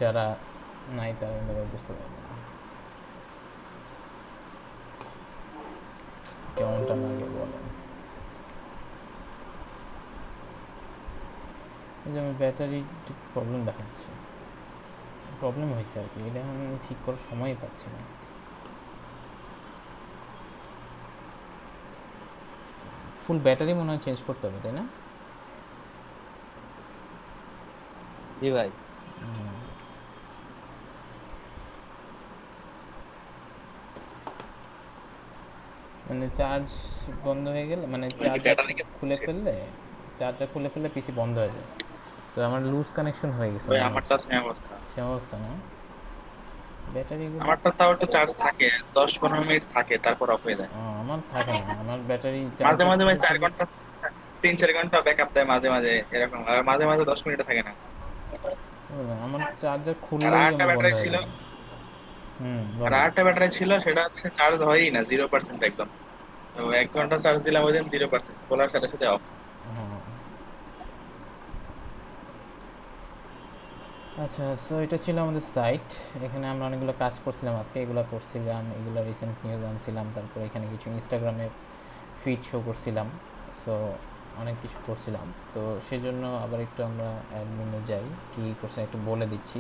যারা নাই তারা বুঝতে পারবে না কেমনটা লাগে বলেন। এই যে আমার ব্যাটারি প্রবলেম দেখাচ্ছে, প্রবলেম হয়েছে আর কি, এটা এখন আমি ঠিক করার সময়ই পাচ্ছি না। ফুল ব্যাটারি মনে হয় চেঞ্জ করতে হবে, তাই না? জি ভাই। মানে চার্জ বন্ধ হয়ে গেলে, মানে তোমার কি চার্জার ব্যাটারি খুলে ছিল? ফেললে, চার্জার খুলে ফেললে পিসি বন্ধ হয়ে যায়। সো আমার লুজ কানেকশন হয়ে গেছে ভাই মনে আমারটা হচ্ছে। সেম অবস্থা। সে অবস্থা না, ব্যাটারিগুলো। আমারটা তাও একটু চার্জ থাকে, 10-15 মিনিট থাকে, তারপর অফ হয়ে যায়। আমার থাকে না, আমার ব্যাটারি মাঝে চার্জার মাঝে ভাই খুলে চার ফেললে। ঘন্টা 3-4 ঘন্টা ব্যাকআপ দেয় মাঝে মাঝে, এরকম। আর মাঝে মাঝে 10 মিনিটও থাকে না। আমার চার্জার আর খুললেই আরেকটা আমার বন্ধ ব্যাটারি হয়ে ছিল, যায়। আর বলেন। আরেকটা ব্যাটারি ছিল, সেটা হচ্ছে চার্জ হয়ই না, 0% একদম। তো 1 ঘন্টা চার্জ দিলাম ওই দিন, 0%, খোলার সাথে সাথে অফ। হ্যাঁ। আচ্ছা, সো এটা ছিল আমাদের সাইট। এখানে আমরা অনেকগুলো কাজ করছিলাম আজকে, এগুলো করছিলাম, এগুলো রিসেন্ট নিউজ আনছিলাম, তারপরে এখানে কিছু ইনস্টাগ্রামের ফিড শো করছিলাম। সো অনেক কিছু করছিলাম। তো সেজন্য আবার একটু আমরা অ্যাডমিনে যাই, কী করছে একটু বলে দিচ্ছি,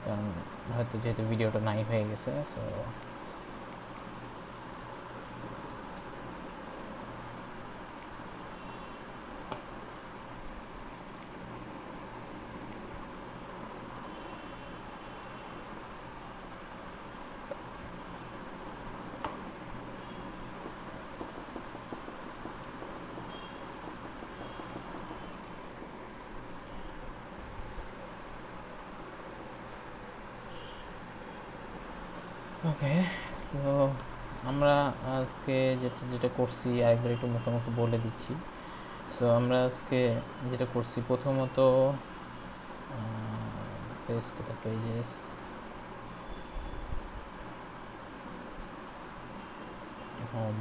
কারণ হয়তো যেহেতু ভিডিওটা নাই হয়ে গেছে। সো ওকে, সো আমরা আজকে যেটা যেটা করছি আরেকবার একটু মুখোমুখি বলে দিচ্ছি। সো আমরা আজকে যেটা করছি, প্রথমত পেজ কোথায়, পেজেস, হোম,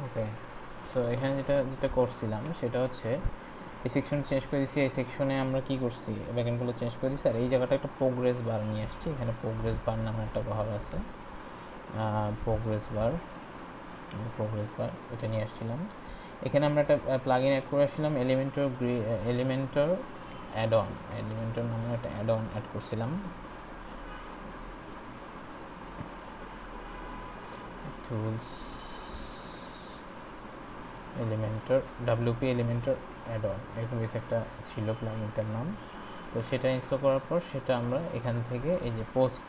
ওকে। সো এখানে যেটা যেটা করছিলাম সেটা হচ্ছে, এই সেকশন চেঞ্জ করে দিচ্ছি, এই সেকশনে আমরা কি করছি, ব্যাকএন্ডগুলো চেঞ্জ করে দিচ্ছি, আর এই জায়গাটা একটা প্রোগ্রেস বার নিয়ে আসছি। এখানে প্রোগ্রেস বার নামে একটা ঘর আছে, প্রোগ্রেস বার, প্রোগ্রেস বার এটা নিয়ে আসছিলাম। এখানে আমরা একটা প্লাগ ইন অ্যাড করে আসছিলাম, এলিমেন্টর অ্যাড অন, এলিমেন্টর নামে একটা অ্যাড অন অ্যাড করছিলাম। Tools, Elementor, WP Elementor add on, এরকম কিছু একটা ছিল প্লাগইনটার নাম। তো সেটা ইনস্টল করার পর সেটা আমরা এখান থেকে, এই যে post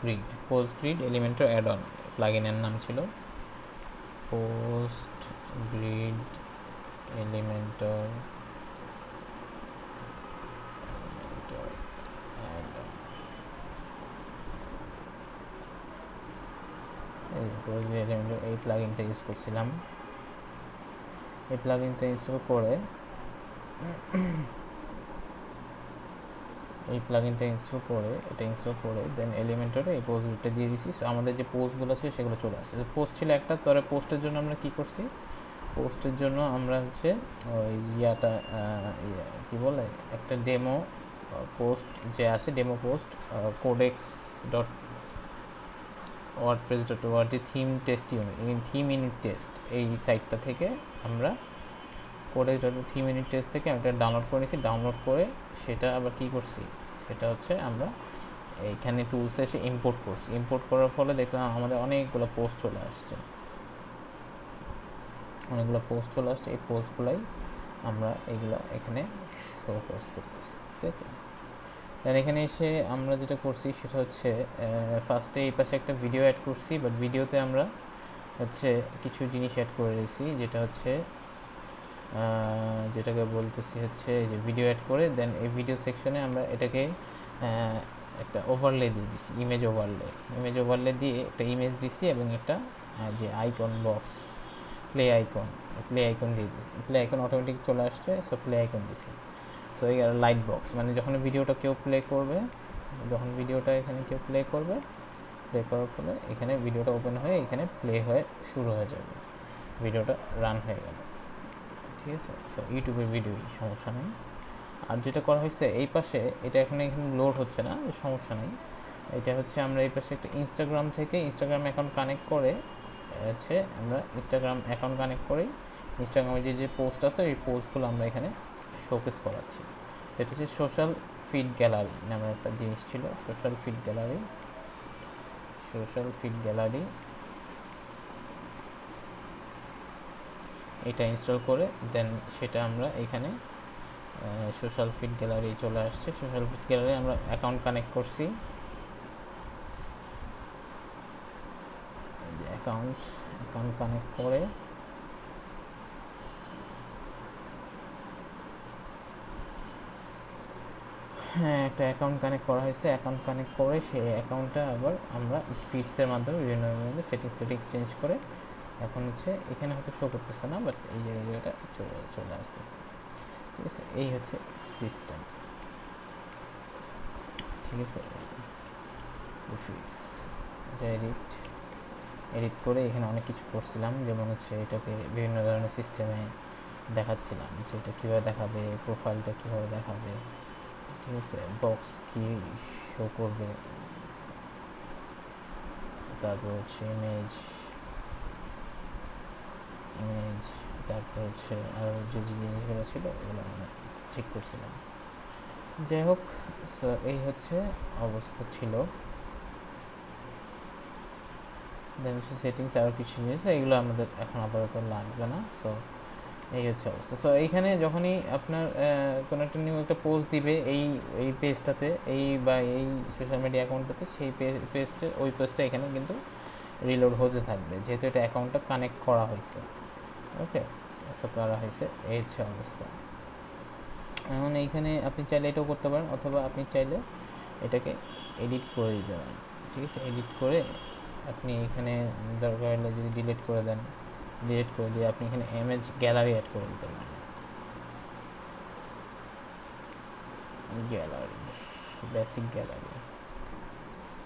grid Elementor add on প্লাগইনের নাম ছিল, post grid Elementor add on, এই পোস্ট গ্রিড এলিমেন্টর, এই প্লাগইনটা ইউজ করছিলাম। এই প্লাগইনটা ইনস্টল করে, এই প্লাগইনটা ইনস্টল করে, এটা ইনস্টল করে দেন এলিমেন্টরে এই পোস্টটা দিয়ে দিছি। সো আমাদের যে পোস্টগুলো ছিল সেগুলো চলে আসছে। পোস্ট ছিল একটা, তো পোস্টের জন্য আমরা কি করছি, পোস্টের জন্য আমরা হচ্ছে ওই ইয়াটা, কী বলে, একটা ডেমো পোস্ট যে আসে, demo post codex dot WordPress dot ORG theme test unit, theme unit test, এই সাইটটা থেকে আমরা codex dot theme unit test থেকে আমরা ডাউনলোড করে নিয়েছি। ডাউনলোড করে সেটা আবার কী করছি, সেটা হচ্ছে আমরা এইখানে টুলসে এসে ইম্পোর্ট করছি। ইম্পোর্ট করার ফলে দেখলাম আমাদের অনেকগুলো পোস্ট চলে আসছে, অনেকগুলো পোস্ট চলে আসছে। এই পোস্টগুলাই আমরা এইগুলো এখানে শো করতেছি, ঠিক আছে? দেন এখানে এসে আমরা যেটা করছি সেটা হচ্ছে, ফার্স্টে এই পাশে একটা ভিডিও অ্যাড করছি, বাট ভিডিওতে আমরা হচ্ছে কিছু জিনিস অ্যাড করে দিয়েছি, যেটা হচ্ছে যেটাকে বলতেছি হচ্ছে এই যে ভিডিও অ্যাড করে দেন এই ভিডিও সেকশনে আমরা এটাকে একটা ওভারলে দিয়ে দিছি, ইমেজ ওভারলে দিয়ে একটা ইমেজ দিছি এবং একটা যে আইকন বক্স প্লে আইকন দিয়ে দিছি, প্লে আইকন অটোমেটিক চলে আসছে, সো প্লে আইকন দিছি। সো এই লাইট বক্স মানে যখন ভিডিওটা কেউ প্লে করবে, যখন ভিডিওটা এখানে কেউ প্লে করবে, প্লে করার ফলে এখানে ভিডিওটা ওপেন হয়ে এখানে প্লে হয়ে শুরু হয়ে যাবে, ভিডিওটা রান হয়ে গেল। ঠিক আছে, সো ইউটিউবের ভিডিওই, সমস্যা নেই। আর যেটা করা হয়েছে এই পাশে, এটা এখানে লোড হচ্ছে না, সমস্যা নেই। এটা হচ্ছে আমরা এই পাশে একটা ইনস্টাগ্রাম থেকে ইনস্টাগ্রাম অ্যাকাউন্ট কানেক্ট করে হচ্ছে আমরা ইনস্টাগ্রাম অ্যাকাউন্ট কানেক্ট করেই ইনস্টাগ্রামে যে যে পোস্ট আছে এই পোস্টগুলো আমরা এখানে শোকেস করাচ্ছি। সেটা হচ্ছে সোশ্যাল ফিড গ্যালারি নামের একটা জিনিস ছিল, সোশ্যাল ফিড গ্যালারি। এটা ইনস্টল করে দেন সেটা আমরা এখানে সোশ্যাল ফিড গ্যালারি চলে আসছে। সোশ্যাল ফিড গ্যালারি আমরা অ্যাকাউন্ট কানেক্ট করছি, অ্যাকাউন্ট কানেক্ট করে হ্যাঁ একটা অ্যাকাউন্ট কানেক্ট করা হয়েছে। অ্যাকাউন্ট কানেক্ট করে সেই অ্যাকাউন্টটা আবার আমরা ফিডসের মাধ্যমে বিভিন্ন সেটিংস চেঞ্জ করে এখন হচ্ছে এখানে হয়তো শো করতেছে না, বাট এই জায়গাটা চলে আসতেছে। ঠিক আছে, এই হচ্ছে সিস্টেম। ঠিক আছে, ফিডস এডিট করে এখানে অনেক কিছু করছিলাম, যেমন হচ্ছে এটাকে বিভিন্ন ধরনের সিস্টেমে দেখাচ্ছিলাম যে এটা কীভাবে দেখাবে, প্রোফাইলটা কীভাবে দেখাবে, ঠিক আছে, বক্স কি শো করবে, তারপর হচ্ছে ইমেজ, তারপর হচ্ছে আরও যে যে জিনিসগুলো ছিল ওগুলো আমরা ঠিক করছিলাম। যাই হোক, এই হচ্ছে অবস্থা ছিল। দেন হচ্ছে সেটিংস আরও কিছু জিনিস, এগুলো আমাদের এখন আপাতত লাগবে না। সো এই হচ্ছে অবস্থা। সো এইখানে যখনই আপনার কোনো একটা নিউ একটা পোস্ট দিবে এই পেজটাতে, এই সোশ্যাল মিডিয়া অ্যাকাউন্টটাতে, সেই ওই পেজটা এখানে কিন্তু রিলোড হতে থাকবে, যেহেতু এটা অ্যাকাউন্টটা কানেক্ট করা হয়েছে। ওকে, সো করা হয়েছে, এই হচ্ছে অবস্থা। এখন এইখানে আপনি চাইলে এটাও করতে পারেন, অথবা আপনি চাইলে এটাকে এডিট করে দিতে পারেন। ঠিক আছে, এডিট করে আপনি এখানে দরকার হলে যদি ডিলিট করে দিয়ে আপনি এখানে ইমেজ গ্যালারি অ্যাড করে দিতে পারেন। গ্যালারি, বেসিক গ্যালারি,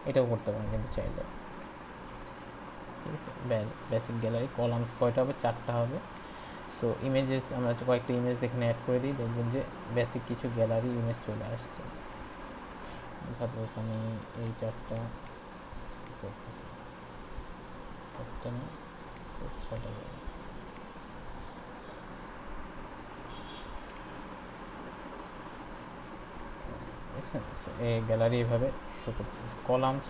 এটাও করতে পারেন কিন্তু চাইলে। ঠিক আছে, বেসিক গ্যালারি কলামস কয়টা হবে? 4টা হবে। সো ইমেজেস আমরা কয়েকটা ইমেজ এখানে অ্যাড করে দিই, দেখবেন যে বেসিক কিছু গ্যালারি ইমেজ চলে আসছে। সাপোজ আমি এই 4টা করতেছি, 4টা না 6টা দেখছেন, এই গ্যালারি এভাবে শো করতেছে। কলামস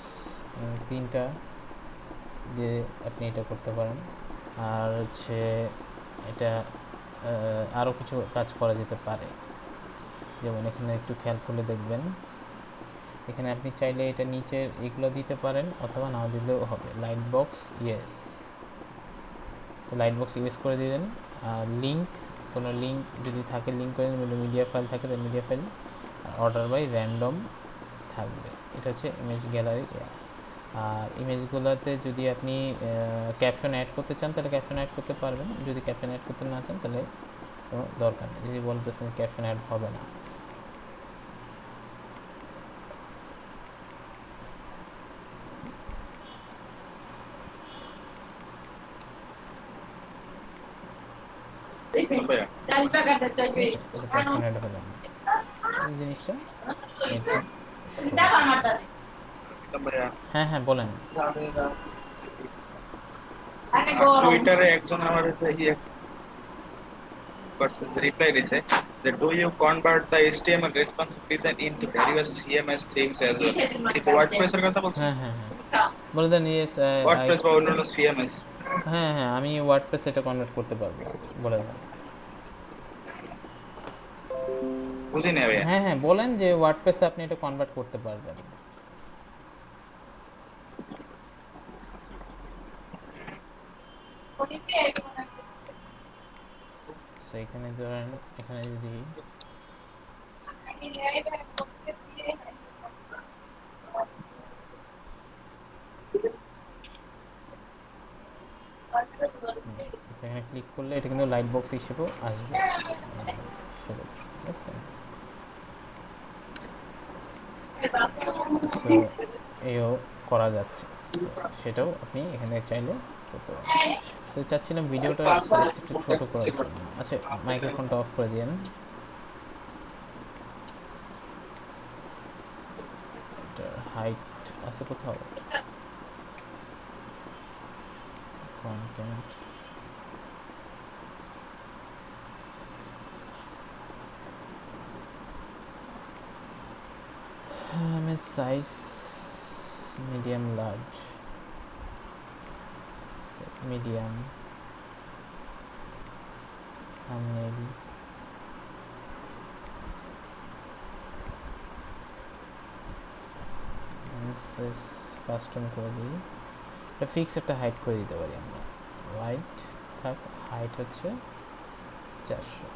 3টা দিয়ে আপনি এটা করতে পারেন। আর হচ্ছে এটা আরও কিছু কাজ করা যেতে পারে, যেমন এখানে একটু খেয়াল করলে দেখবেন এখানে আপনি চাইলে এটা নিচের এগুলো দিতে পারেন, অথবা নাও দিলেও হবে। লাইট বক্স ইউজ করে দিলেন। আর কোনো লিঙ্ক যদি থাকে লিঙ্ক করে মিডিয়া ফাইল থাকে তাহলে media file, order by random থাকবে। এটা হচ্ছে ইমেজ গ্যালারি। আর ইমেজগুলোতে যদি আপনি ক্যাপশন অ্যাড করতে চান তাহলে ক্যাপশন অ্যাড করতে পারবেন, যদি ক্যাপশন অ্যাড করতে না চান তাহলে কোনো দরকার নেই, যদি বলতেছেন ক্যাপশন অ্যাড হবে না। ক্যাপশন অ্যাড হলো না, এই জিনিসটা এরকম। হ্যাঁ হ্যাঁ বলেন। টুইটারে একজন আমার ইয়ে রিপ্লাই দিছে যে do you convert the HTML responsive design into various CMS themes as well. এটা ওয়ার্ডপ্রেস এর কথা বলছেন? হ্যাঁ হ্যাঁ হ্যাঁ বলে দেন। ইয়েস আই, ওয়ার্ডপ্রেস বা অন্যান্য CMS? হ্যাঁ হ্যাঁ আমি ওয়ার্ডপ্রেস এটা কনভার্ট করতে পারবো, বলে দেন। বুঝিনি ভাইয়া। হ্যাঁ হ্যাঁ বলেন যে ওয়ার্ডপ্রেসে আপনি এটা কনভার্ট করতে পারবেন। সো এখানে ধরেন এখানে যদি এখানে ক্লিক করলে এটা কিন্তু লাইট বক্স হিসেবেও আসবে, সেটা দেখছেন। সো এও করা যাচ্ছে, সো সেটাও আপনি এখানে চাইলে করতে পারেন। সো চাচ্ছিলাম ভিডিওটা জাস্ট একটু ছোট করার জন্য। আচ্ছা, মাইক্রোফোনটা অফ করে দিন। এটার হাইট আছে কোথাও? কন্টেন্ট, আমি size medium large, medium, thumbnail custom করে দিই। এটা ফিক্স একটা হাইট করে দিতে পারি আমরা, হোয়াইট থাক, হাইট হচ্ছে 400।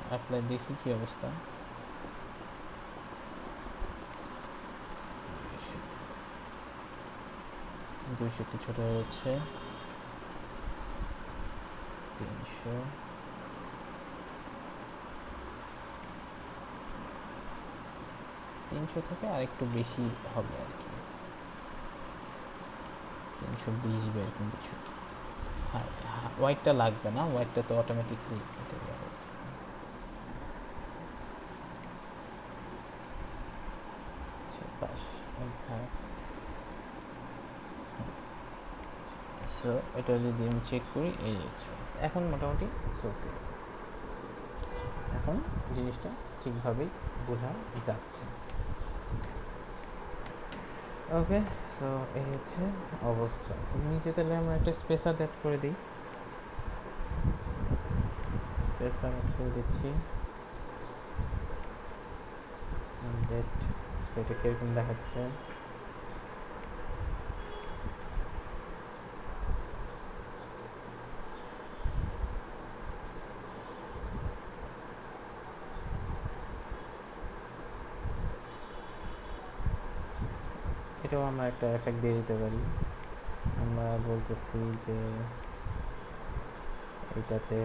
অ্যাপ্লাই দেখি কি অবস্থা। 200 একটু ছোট হয়ে যাচ্ছে, 300, 300 থেকে আর একটু বেশি হবে আর কি, 320 বা এরকম কিছু। হ্যাঁ, হোয়াইটটা লাগবে না, হোয়াইটটা তো অটোমেটিকলি এটা দেওয়া হচ্ছে। বাস সো এটা যদি আমি চেক করি, এই এখন মোটামুটি ওকে, এখন জিনিসটা ঠিকভাবেই বোঝা যাচ্ছে। ওকে, সো এই হচ্ছে অবস্থা। সো নিচে তাহলে আমরা একটা স্পেসার অ্যাড করে দিই, স্পেসার অ্যাড করে দিচ্ছি। ডেট, সেটা কীরকম দেখাচ্ছে? এটাও আমরা একটা এফেক্ট দিয়ে দিতে পারি। আমরা বলতেছি যে এটাতে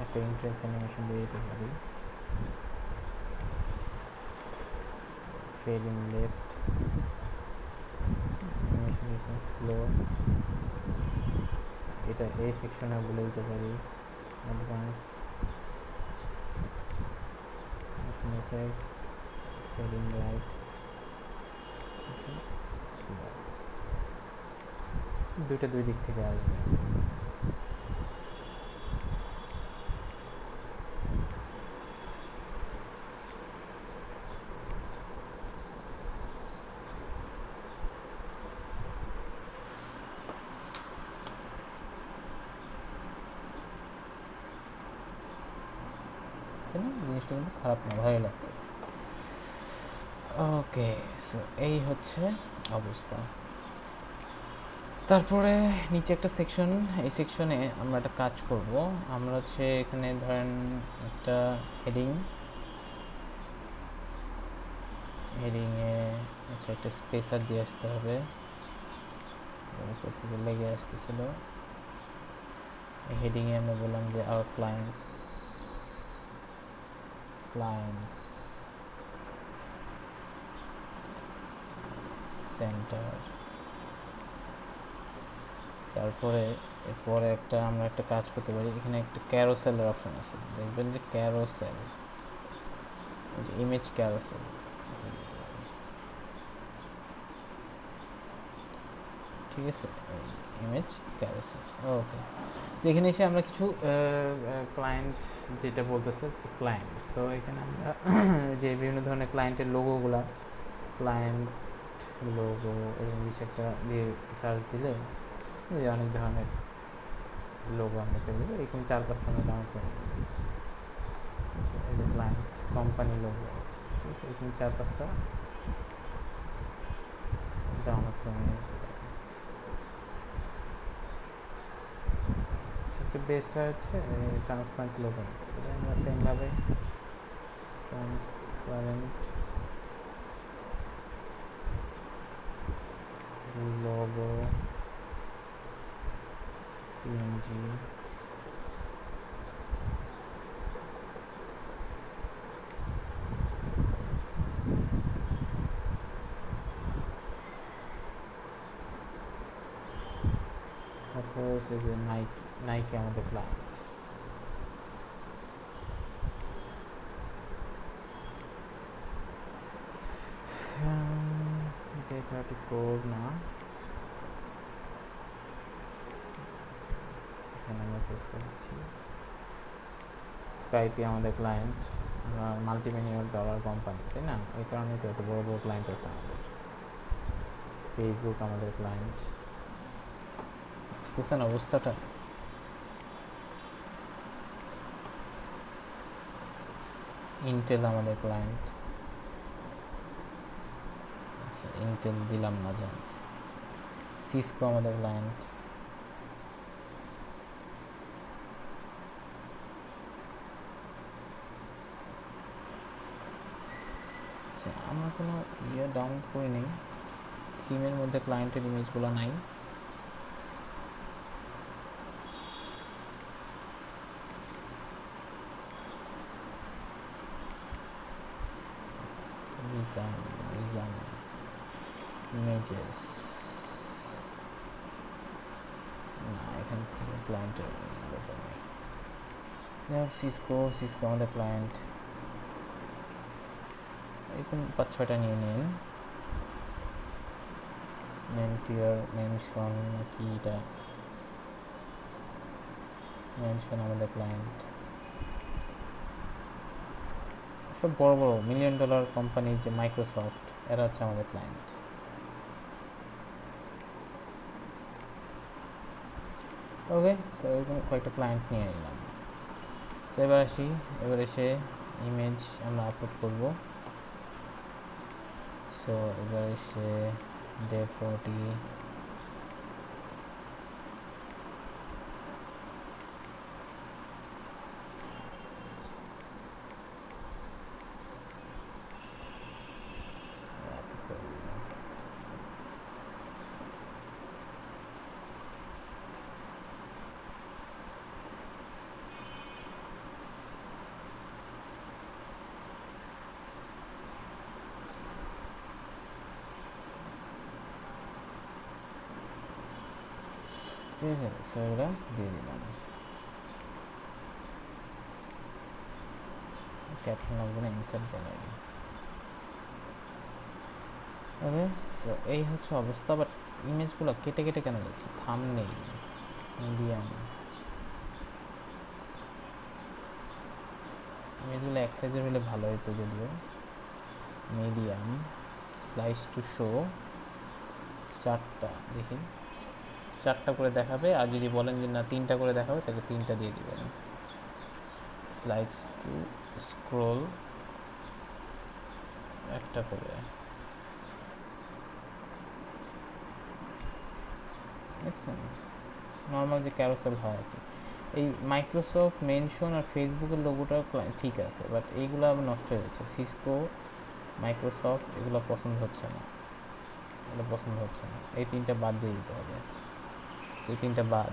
একটা ইন্ট্রেন্স অ্যানিমেশন দিয়ে দিতে পারি, fade in left, animation is slow. এটা এই সেকশনে বলে দিতে পারি advanced, motion effects, fade in light, slow. দুইটা দুই দিক থেকে আসবে। জিনিসটা কিন্তু খারাপ না, ভালো লাগতেছে। ওকে, সো এই হচ্ছে অবস্থা। তারপরে নিচে একটা সেকশন, এই সেকশনে আমরা একটা কাজ করব। আমরা হচ্ছে এখানে ধরেন একটা হেডিং, হেডিংয়ে আচ্ছা একটা স্পেসার দিয়ে আসতে হবে, উপর থেকে লেগে আসতেছিল। হেডিংয়ে আমরা বললাম যে আওয়ার ক্লায়েন্টস সেন্টার। তারপরে এরপরে আমরা একটা কাজ করতে পারি, এখানে একটা ক্যারোসেলের অপশন আছে, দেখবেন যে ক্যারোসেল, ইমেজ ক্যারোসেল, ঠিক আছে, ইমেজ ক্যারোসেল। ওকে, তো এখানে এসে আমরা কিছু ক্লায়েন্ট যেটা বলতেছে ক্লায়েন্ট, সো এখানে আমরা যে বিভিন্ন ধরনের ক্লায়েন্টের লোগোগুলা, ক্লায়েন্ট লোগো এরকম কিছু একটা দিয়ে সার্চ দিলে যে অনেক ধরনের লোগো আমরা পেয়ে যাবো। এরকম 4-5টা আমরা ডাউনলোড করে নেব, এই যে ক্লায়েন্ট কোম্পানি লোগো, ঠিক আছে, এরকম 4-5টা ডাউনলোড করে নেব। সবচেয়ে বেস্ট হচ্ছে ট্রান্সপারেন্ট লোগো নিতে। আমরা সেমভাবে ট্রান্সপারেন্ট logo png তারপর হচ্ছে যে নাইকি আমাদের ক্লায়েন্ট, Day34 না, এখানে আমরা সেভ করেছি। স্কাইপি আমাদের ক্লায়েন্ট, আমরা মাল্টিমিলিয়ন ডলার কোম্পানি, তাই না? ওই কারণে তো এত বড় বড় ক্লায়েন্ট আছে আমাদের। ফেসবুক আমাদের ক্লায়েন্ট, বুঝতেছেন অবস্থাটা? ইন্টেল আমাদের ক্লায়েন্ট, আচ্ছা ইন্টেল দিলাম না জান। সিসকো আমাদের ক্লায়েন্ট, আচ্ছা আমরা কোনো ডাউনলোড করিনি, থিমের মধ্যে ক্লায়েন্টের ইমেজগুলো নাই। ডিজাইন ইমেজেস না, এখান থেকে ক্লায়েন্টের ব্যাপার নেই। সিসকো আমাদের ক্লায়েন্ট, এরকম 5-6টা নিয়ে নিন। মেন্টিয়ার মেনশন কি, এটা মেনশন আমাদের ক্লায়েন্ট, সব বড় বড় মিলিয়ন ডলার কোম্পানি যে মাইক্রোসফট, এরা হচ্ছে আমাদের ক্লায়েন্ট। ওকে, সো এরকম কয়েকটা ক্লায়েন্ট নিয়ে নিলাম। সো এবার আসি, এবার এসে ইমেজ আমরা আপলোড করব। সো এবার এসে Day40 ঠিক আছে, সো এগুলো দিয়ে দিলাম। ক্যাপশন লাগবে না, ইনসার্ট গ্যালারি। ওকে, সো এই হচ্ছে অবস্থা। বাট ইমেজগুলো কেটে কেটে কেন যাচ্ছে? থাম্বনেইল মিডিয়াম, ইমেজগুলো এক সাইজের হলে ভালো হতো যদিও। মিডিয়াম, স্লাইস টু শো, 4টা দেখি, 4টা করে দেখাবে। আর যদি বলেন যে না 3টা করে দেখাবে, তাহলে 3টা দিয়ে দিবেন। স্লাইস টু স্ক্রোল, 1টা করে। দেখছেন নর্মাল যে ক্যারোসেল হয় আর কি। এই মাইক্রোসফট মেনশন আর ফেসবুকের লোগোটা ঠিক আছে, বাট এইগুলো আবার নষ্ট হয়ে যাচ্ছে। সিসকো, মাইক্রোসফট এগুলো পছন্দ হচ্ছে না, এগুলো পছন্দ হচ্ছে না। এই 3টা বাদ দিয়ে দিতে হবে, এই 3টা বাদ।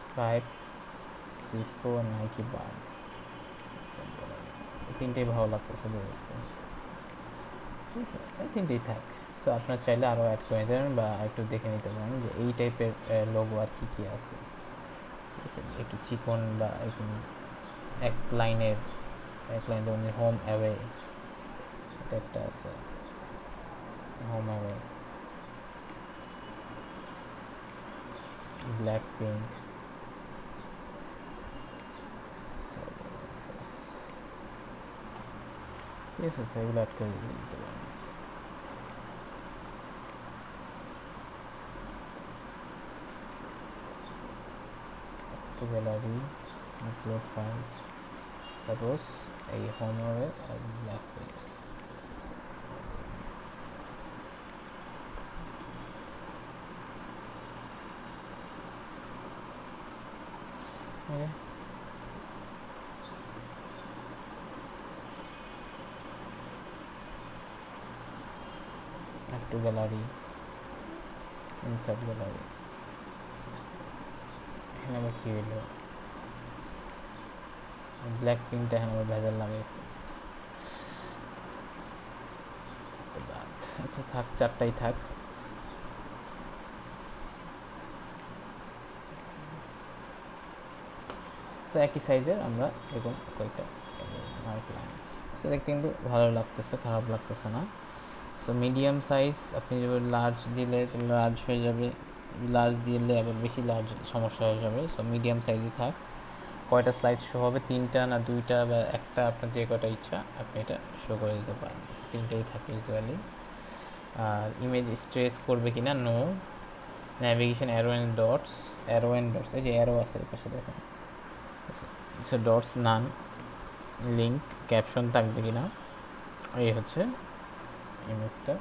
স্কাইপ, সিসকো আর নাইকি বাদ, এই 3টাই ভালো লাগতেছে দেখতে। ঠিক আছে, এই 3টাই থাক। সো আপনার চাইলে আরও অ্যাড করে নিতে পারেন বা একটু দেখে নিতে পারেন যে এই টাইপের লোগো আর কি কী আছে। ঠিক আছে, একটু চিকন বা একটু এক লাইনের, যেমন হোম অ্যাওয়ে, এটা একটা আছে, হোম অ্যাওয়ে, ব্ল্যাক পিঙ্ক। ঠিক আছে, সেগুলো অ্যাড করে দিতে পারেন। Two gallery, upload files, suppose এই হোম অ্যাওয়ে আর ব্ল্যাক পিঙ্ক। ওকে, একটু গ্যালারি, ইনসার্ট গ্যালারি। এখানে আবার কী হইলো, ব্ল্যাক পিঙ্কটা এখানে আবার ভেজাল লাগাইছে। আচ্ছা থাক, চারটাই থাক। সো একই সাইজের আমরা এরকম কয়েকটা মার্ক লাইন্স। সো দেখতে কিন্তু ভালো লাগতেছে, খারাপ লাগতেছে না। সো মিডিয়াম সাইজ, আপনি যদি লার্জ দিলে লার্জ হয়ে যাবে, লার্জ দিলে আবার বেশি লার্জ সমস্যা হয়ে যাবে। সো মিডিয়াম সাইজই থাক। কয়টা স্লাইড শো হবে, 3টা না 2টা বা একটা, আপনার যে কয়টা ইচ্ছা আপনি এটা শো করে দিতে পারেন। 3টাই থাকে ইউজুয়ালি। আর ইমেজ স্ট্রেস করবে কি না, no. Navigation arrow and dots, arrow and dots, এই যে অ্যারো আছে এই পাশে দেখেন, so dots none. Link caption থাকবে কি না, এই হচ্ছে ইমেজটা।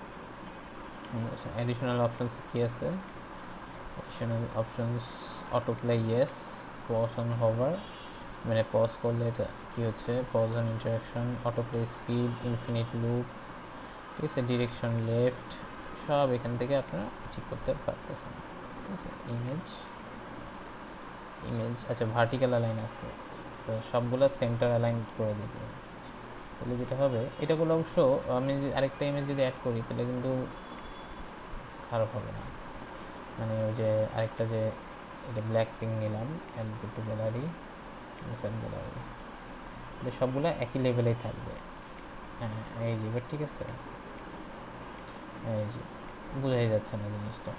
অ্যাডিশনাল অপশনস কী আছে, additional options auto play yes, pause on hover, মানে পজ করলে এটা কী হচ্ছে, pause on interaction, auto play speed, infinite loop, ঠিক আছে, ডিরেকশন লেফট, সব এখান থেকে আপনারা ঠিক করতে পারতেছেন। ঠিক আছে, ইমেজ, ইমেজ আচ্ছা ভার্টিক্যাল অ্যালাইন আছে, সো সবগুলো সেন্টার অ্যালাইন করে দিতে, তাহলে যেটা হবে এটাগুলো অবশ্য আমি যদি আরেকটা ইমেজ যদি অ্যাড করি তাহলে কিন্তু খারাপ হবে না। মানে ওই যে আরেকটা যে এটা ব্ল্যাক পিঙ্ক নিলাম, add to gallery, insert gallery, এটা সবগুলো একই লেভেলেই থাকবে। হ্যাঁ এই যে এবার ঠিক আছে, এই যে বোঝাই যাচ্ছে না জিনিসটা।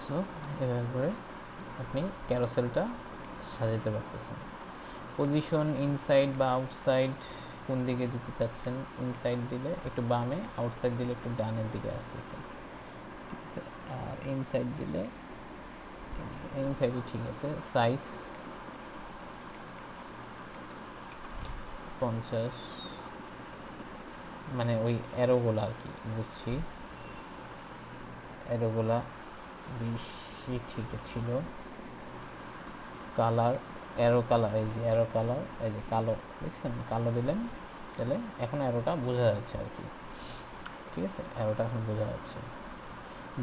সো এভাবে করে আপনি ক্যারোসেলটা সাজাতে পারতেছেন। পজিশন ইনসাইড বা আউটসাইড, কোন দিকে দিতে চাচ্ছেন, ইনসাইড দিলে একটু বামে, আউটসাইড দিলে একটু ডানের দিকে আসতেছে, ঠিক আছে। আর ইনসাইড দিলে ইনসাইডে ঠিক আছে। সাইজ 50, মানে ওই অ্যারোগুলা আর কি, বুঝছি, অ্যারোগুলা বেশি ঠিক ছিল। কালার, অ্যারো কালার, এই যে অ্যারো কালার, এই যে কালো, দেখছেন কালো দিলেন, তাহলে এখন অ্যারোটা বোঝা যাচ্ছে আর কি, ঠিক আছে, অ্যারোটা এখন বোঝা যাচ্ছে।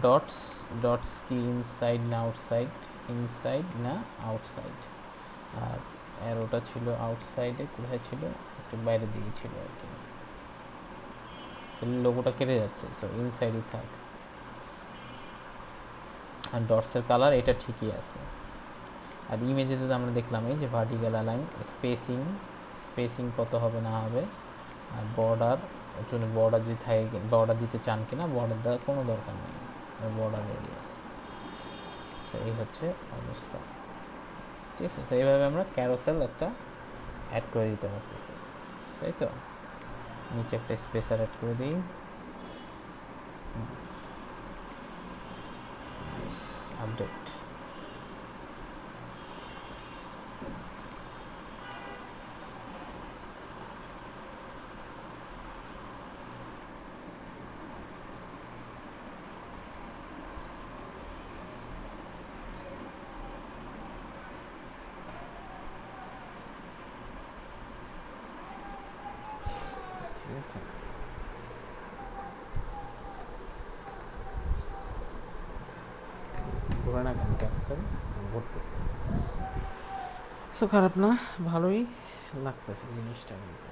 ডটস, ডটস কি ইনসাইড না আউটসাইড, ইনসাইড না আউটসাইড, আর অ্যারোটা ছিল আউটসাইডে, কোথায় ছিল, একটু বাইরের দিকে ছিল আর কি, তাহলে লোগোটা কেটে যাচ্ছে, সো ইনসাইডই থাক। আর ডটসের কালার এটা ঠিকই আছে। আর ইমেজে তো আমরা দেখলাম এই যে ভার্টিক্যাল অ্যালাইন, স্পেসিং, স্পেসিং কত হবে না হবে, আর বর্ডার, জন্য বর্ডার যদি থাকে, বর্ডার দিতে চান কিনা, বর্ডার দেওয়ার কোনো দরকার নেই, বর্ডার রেডিয়াস। সো এই হচ্ছে অবস্থা, ঠিক আছে। সো এইভাবে আমরা ক্যারোসেল একটা অ্যাড করে দিতে পারতেছি, তাই তো। নিচে একটা স্পেসার অ্যাড করে দিই, আপডেট। ঠিক আছে, ঘুরে না কেন ক্যারোসেল, ঘুরতেছে। সো খারাপ না, ভালোই লাগতেছে জিনিসটা কিন্তু।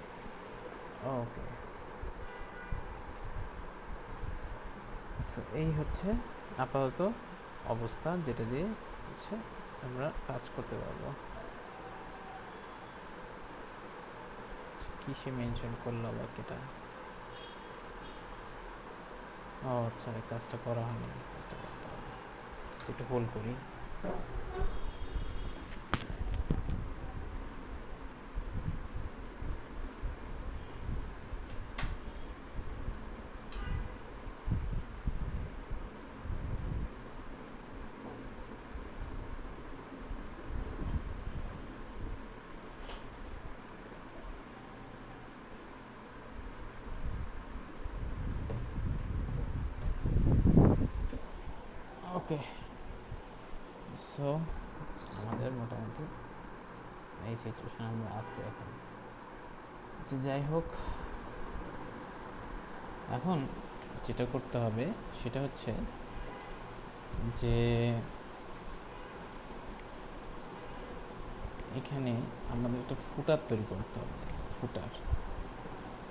ওকে, সো এই হচ্ছে আপাতত অবস্থা, যেটা দিয়ে হচ্ছে আমরা কাজ করতে পারবো। কিসে মেনশন করলো আবার এটা, ও আচ্ছা এই কাজটা করা হয়নি, কাজটা করতে হবে, একটু হোল্ড করি। ওকে, সো আমাদের মোটামুটি এই সিচুয়েশন আমরা আছি এখন। আচ্ছা যাই হোক, এখন যেটা করতে হবে সেটা হচ্ছে যে এখানে আমাদের একটা ফুটার তৈরি করতে হবে। ফুটার,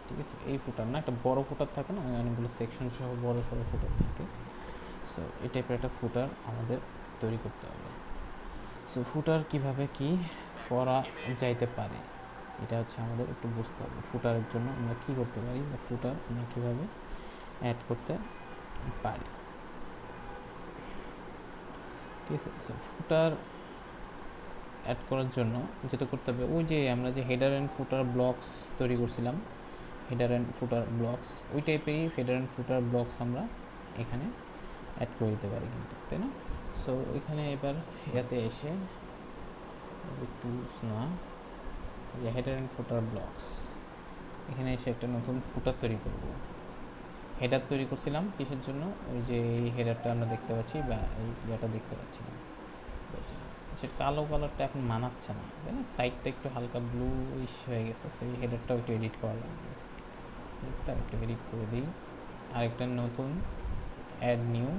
ঠিক আছে, এই ফুটার না, একটা বড় ফুটার থাকে না, অনেকগুলো সেকশন সহ বড় সড়ো ফুটার থাকে। সো এই টাইপের একটা ফুটার আমাদের তৈরি করতে হবে। সো ফুটার কিভাবে কি করা যাইতে পারে এটা হচ্ছে আমাদের একটু বুঝতে হবে। ফুটারের জন্য আমরা কি করতে পারি, বা ফুটার আমরা কীভাবে অ্যাড করতে পারি, ঠিক আছে। সো ফুটার অ্যাড করার জন্য যেটা করতে হবে, ওই যে আমরা যে হেডার অ্যান্ড ফুটার ব্লকস তৈরি করছিলাম, হেডার অ্যান্ড ফুটার ব্লকস, ওই টাইপেরই হেডার অ্যান্ড ফুটার ব্লকস আমরা এখানে অ্যাড করে দিতে পারি কিন্তু, তাই না? সো এখানে এবার ইয়াতে এসে টুলস না, হেডার অ্যান্ড ফুটার ব্লকস, এখানে এসে একটা নতুন ফুটার তৈরি করব। হেডার তৈরি করছিলাম কিসের জন্য, ওই যে এই হেডারটা আমরা দেখতে পাচ্ছি বা এই ইয়াটা দেখতে পাচ্ছি না, সেটা কালো কালারটা এখন মানাচ্ছে না, তাই না? সাইডটা একটু হালকা ব্লুইশ হয়ে গেছে, সেই হেডারটাও একটু এডিট করা লাগবে। হেডারটা একটু এডিট করে দিই, আরেকটা নতুন অ্যাড নিউ,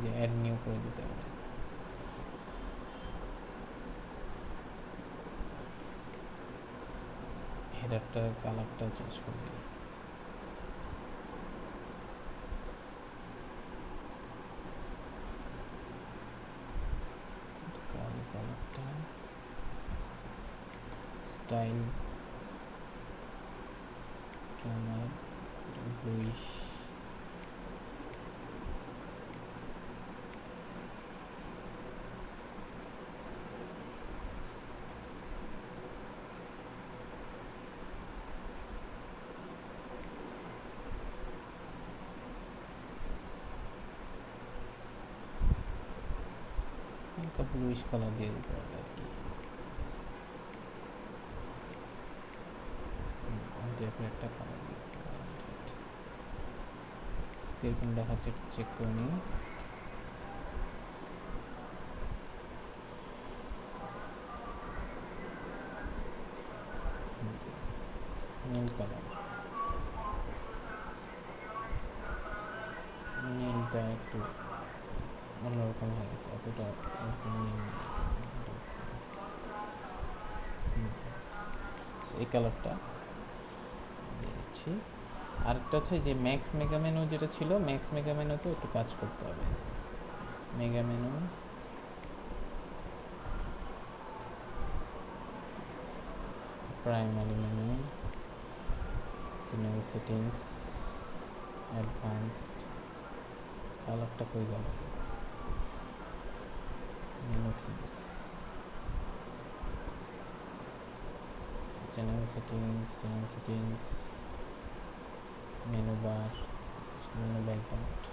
যে অ্যাড নিউ করে দিতে হবে। হেডারটা কালারটা চেঞ্জ করে দিই, কালো কালারটা, স্টাইল আমার ব্লুইশ, হালকা ব্লুইশ কালার দিয়ে দিতে হবে আর কি। একটা কালার কিরকম দেখাচ্ছে চেক করে নিই। নীল কালার, নীলটা একটু অন্যরকম হয়ে গেছে, এতটা নীল এই কালারটা দিচ্ছি। আরেকটা হচ্ছে যে ম্যাক্স মেগা মেনু যেটা ছিল, ম্যাক্স মেগা মেনুতে একটু কাজ করতে হবে। Mega menu, primary menu, general settings, advanced, কালারটা কই গেল, menu themes, general settings, menu bar, menu background,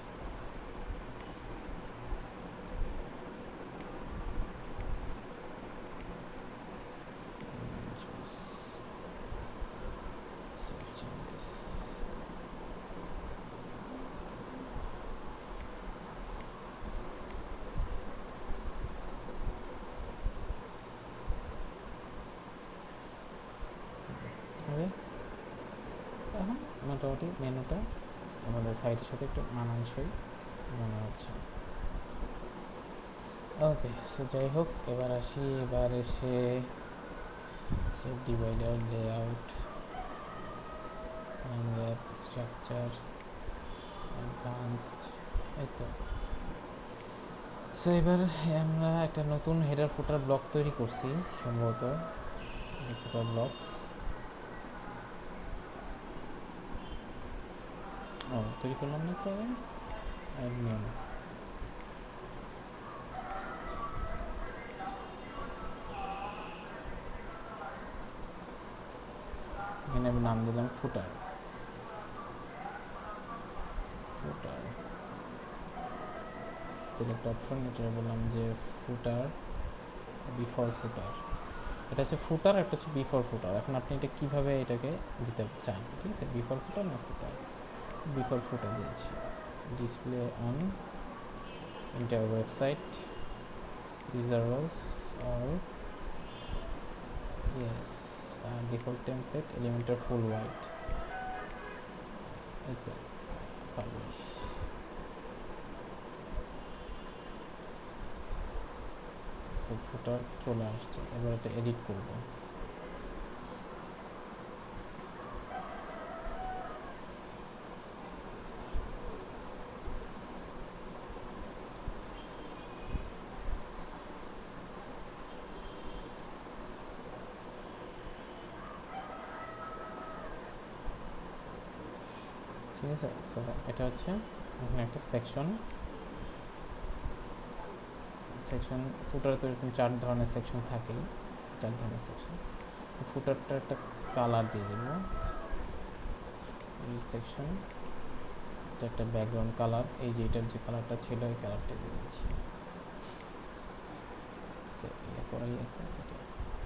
এখন মোটামুটি মেনুটা আমাদের সাইটের সাথে একটু মানানসই মনে হচ্ছে। ওকে, সো যাই হোক, এবার আসি, এবার এসে ডিভাইডার, লেআউট, স্ট্রাকচার, অ্যাডভান্সড, এই তো। সো এবার আমরা একটা নতুন হেডার ফুটার ব্লক তৈরি করছি সম্ভবত, ফুটার ব্লকস তৈরি করলাম না তো, অ্যাড নিউ, এখানে আমি নাম দিলাম ফুটার। সিলেক্ট অপশন, এটা বললাম যে ফুটার, বিফোর ফুটার, এটা হচ্ছে ফুটার, একটা হচ্ছে বিফোর ফুটার। এখন আপনি এটা কিভাবে এটাকে দিতে চান, ঠিক আছে, বিফোর ফুটার না ফুটার, বিফোর ফুটার দিয়েছি। Display on inter website, user roles or yes default template elementor full white okay publish so footer চলে আসছে এবার এটা এডিট করব ঠিক আছে সো এটা হচ্ছে এখানে একটা সেকশন ফুটারে তো এরকম 4 ধরনের সেকশন থাকেই 4 ধরনের সেকশন তো ফুটারটা একটা কালার দিয়ে দেবো এই সেকশন এটা একটা ব্যাকগ্রাউন্ড কালার এই যে এটার যে কালারটা ছিল এই কালারটা দিয়ে দিচ্ছি করাই আছে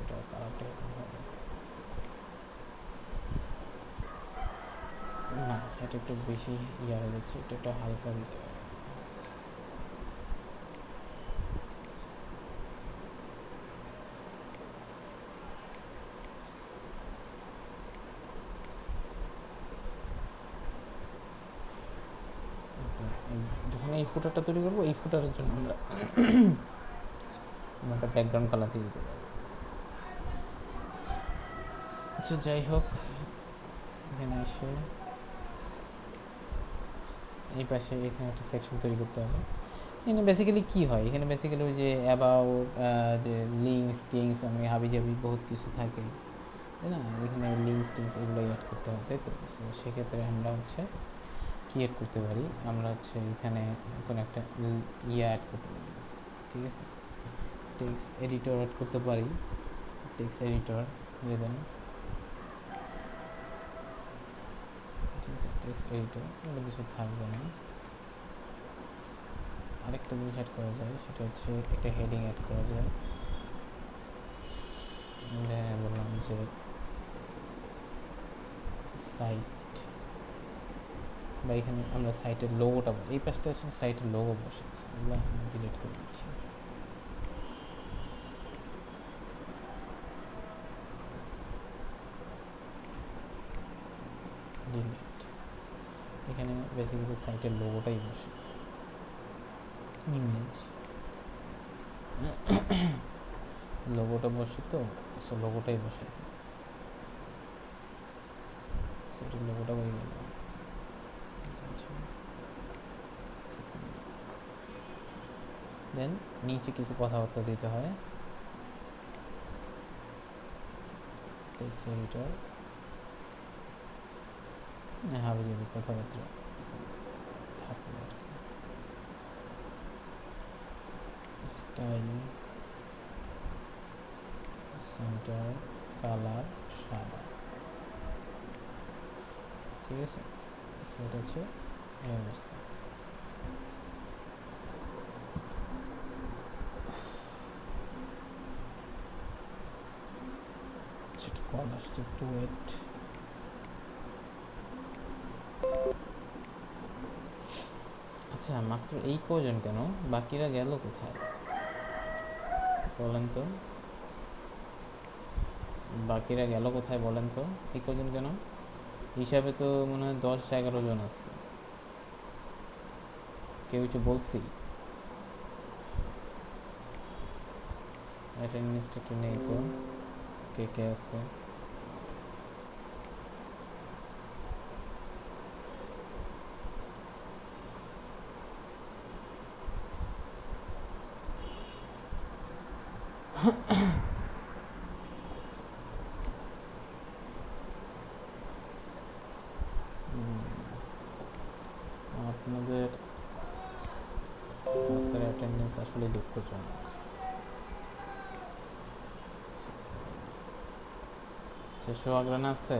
এটা কালারটা এরকম হবে না এটা একটু বেশি হয়ে যাচ্ছে এটা একটা হালকা দিতে হবে যখন এই ফুটারটা তৈরি করবো এই ফুটারের জন্য আমরা একটা ব্যাকগ্রাউন্ড কালার দিয়ে দিতে পারবো আচ্ছা যাই হোক এখানে এসে এই পাশে এখানে একটা সেকশন তৈরি করতে হবে এখানে বেসিক্যালি কি হয় এখানে বেসিক্যালি ওই যে অ্যাবাউট যে লিঙ্ক স্টিংস আমি হাবিজাবি বহুত কিছু থাকে তাই না এখানে লিঙ্ক স্টিংস এগুলো অ্যাড করতে হবে তাই তো সেক্ষেত্রে আমরা হচ্ছে কি অ্যাড করতে পারি আমরা হচ্ছে এখানে কোনো একটা অ্যাড করতে পারি ঠিক আছে টেক্সট এডিটর অ্যাড করতে পারি টেক্সট এডিটর দেন ঠিক আছে টেক্সট এডিটর এগুলো কিছু থাকবে না আরেকটা জিনিস অ্যাড করা যায় সেটা হচ্ছে একটা হেডিং অ্যাড করা যায় বললাম যে সাইট বা এখানে আমরা সাইটের লোগোটা এই পাশটা হচ্ছে সাইটের লোগো বসে এগুলো আমি ডিলিট করে দিচ্ছি ডিলিট এখানে বেসিক্যালি সাইটের লোগোটাই বসে ইমেজ লোগোটা বসে তো সো লোগোটাই বসে সাইটের লোগোটা হয়ে গেল দেন নিচে কিছু কথাবার্তা দিতে হয় টেক্সট এডিটর হাবিজাবি কথাবার্তা থাকবে আর কি স্টাইল সেন্টার কালার সাদা ঠিক আছে সেটা হচ্ছে এই অবস্থা সেটা কল আসছে একটু ওয়েট আচ্ছা মাত্র এই কজন কেন বাকিরা গেল কোথায় বলেন তো বাকিরা গেল কোথায় বলেন তো এই কজন কেন হিসাবে তো মনে হয় 10-11 জন আছে কেউ কিছু বলছি অ্যাটেন্ডেন্সটা একটু নেই তো কে কে আছে আপনাদের ক্লাসের অ্যাটেন্ডেন্স আসলে দুঃখজনক সোহাগ রানা আছে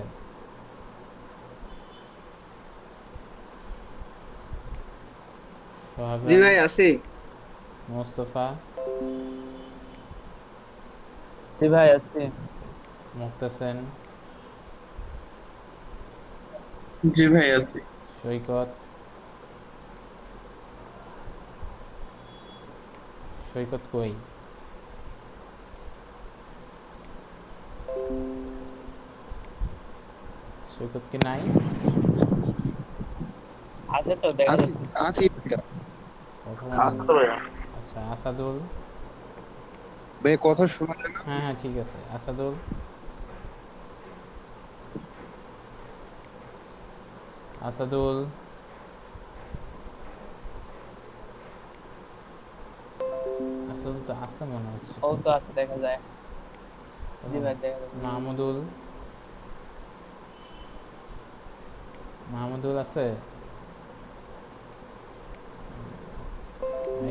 সোহাগ জি ভাই আছি মোস্তফা জি ভাই আছি মুক্তাসেন জি ভাই আছি সৈকত সৈকত কই সৈকত কি নাই? আছে তো, দেখা আসি যাচ্ছে। আসি ভাইয়া। কথা আছে তো ভাইয়া। আচ্ছা, আসাদুল। ভাইয়া কথা শোনা যায় না? হ্যাঁ হ্যাঁ, ঠিক আছে। আসাদুল, আসাদুল, আসাদুল তো আছে মনে হচ্ছে। ও তো আছে, দেখা যায়। জি ভাই, দেখা যাচ্ছে। মাহমুদুল, মাহমুদুল আছে?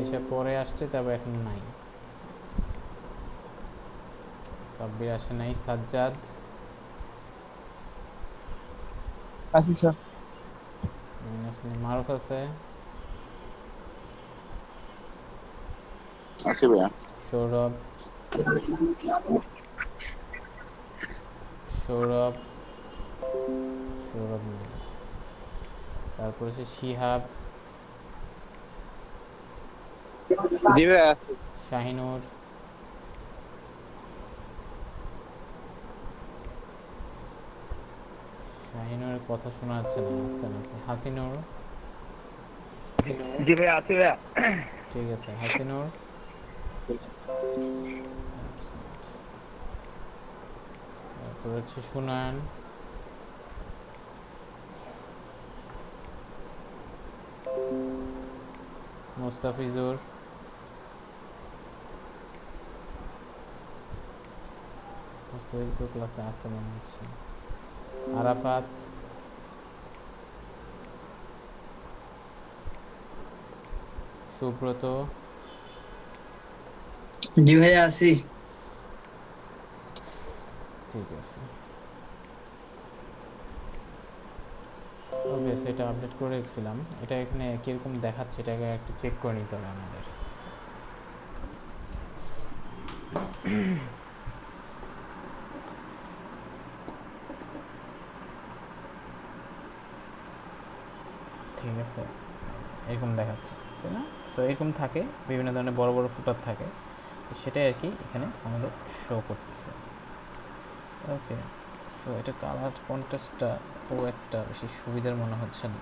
এসে পরে আসছে, তারপর এখন নাই। সাব্বির আসে নাই। সাজ্জাদ, আছি স্যার। আসেনি। মারুফ আছে? আছে ভাইয়া। সৌরভ, সৌরভ, সৌরভ নেই। তারপর হচ্ছে শিহাব, জি ভাই, আছে। শাহিনুর, শাহিনুরের কথা শোনা যাচ্ছে না, আসছে নাকি? হাসিনুর, জি ভাই, আছে ভাইয়া। ঠিক আছে। হাসিনুর, তারপর হচ্ছে সুনয়ন, মুস্তাফিজুর, মুস্তাফিজুর ক্লাসে আছে মনে হচ্ছে। আরাফাত, সুব্রত, জি ভাইয়া আছি। ঠিক আছে। ওকে, সেটা আপডেট করে রেখেছিলাম। এটা এখানে কীরকম দেখাচ্ছে এটাকে একটু চেক করে নিতে হবে আমাদের। ঠিক আছে, এরকম দেখাচ্ছে, তাই না? সো এরকম থাকে, বিভিন্ন ধরনের বড় বড় ফুটার থাকে, তো সেটাই আর কি এখানে আমাদের শো করতেছে। ওকে, সো এটা কালার কন্ট্রাস্টটা খুব একটা বেশি সুবিধার মনে হচ্ছে না।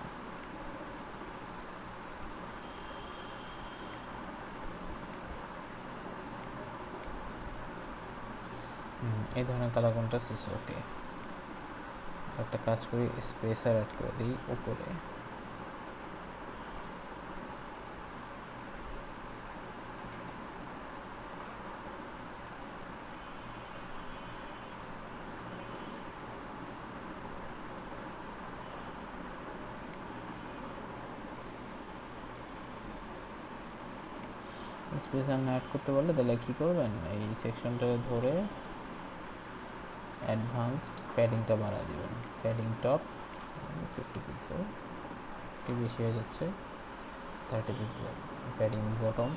এই ধরনের কালার কন্ট্রাস্ট ইস ওকে। একটা কাজ করি, স্পেসার অ্যাড করে দিই উপরে। স্পেসার না অ্যাড করতে পারলে তাহলে কী করবেন, এই সেকশনটাকে ধরে অ্যাডভান্সড প্যাডিংটা বাড়া দিবেন। প্যাডিং টপ 50 পিক্সেল, একটু বেশি হয়ে যাচ্ছে, 30 পিক্সেল। প্যাডিং বটম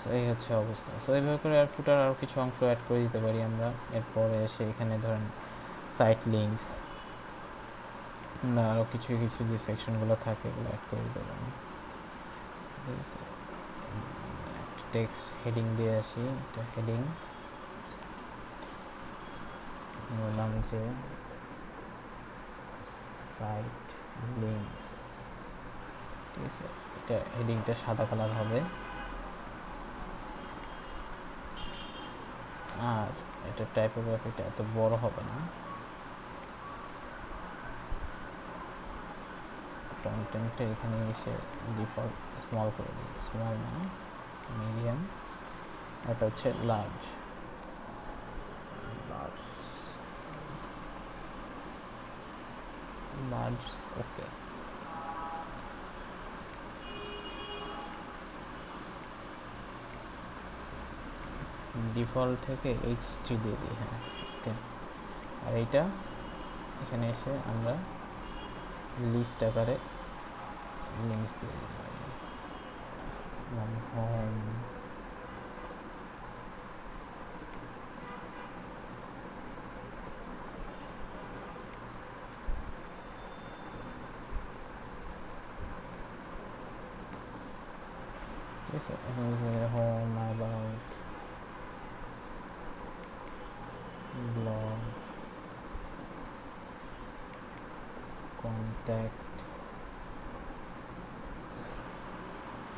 সো এই হচ্ছে অবস্থা। সো এইভাবে করে আর ফুটার আরও কিছু অংশ অ্যাড করে দিতে পারি আমরা। এরপরে এসে এখানে ধরেন সাইট লিঙ্কস না আরও কিছু কিছু যে সেকশনগুলো থাকে এগুলো অ্যাড করে দিতে পারি। ঠিক আছে, টেক্সট হেডিং দিয়ে আসি। এটা হেডিং বললাম যে সাইট লিঙ্কস, ঠিক আছে। এটা হেডিংটা সাদা কালার হবে, আর এটা টাইপোগ্রাফিটা এত বড় হবে না। কন্টেন্টটা এখানে এসে ডিফল্ট স্মল করে দিই, স্মল না মিডিয়াম, এটা হচ্ছে লার্জ। লার্জ, লার্জ, ওকে। ডিফল্ট থেকে H3 দিয়ে দিই, হ্যাঁ ওকে। আর এইটা এখানে এসে আমরা লিস্ট আকারে লিঙ্কস দিয়ে দিতে পারি। হোম, আছে, এখানে যে home, about, blog, contact,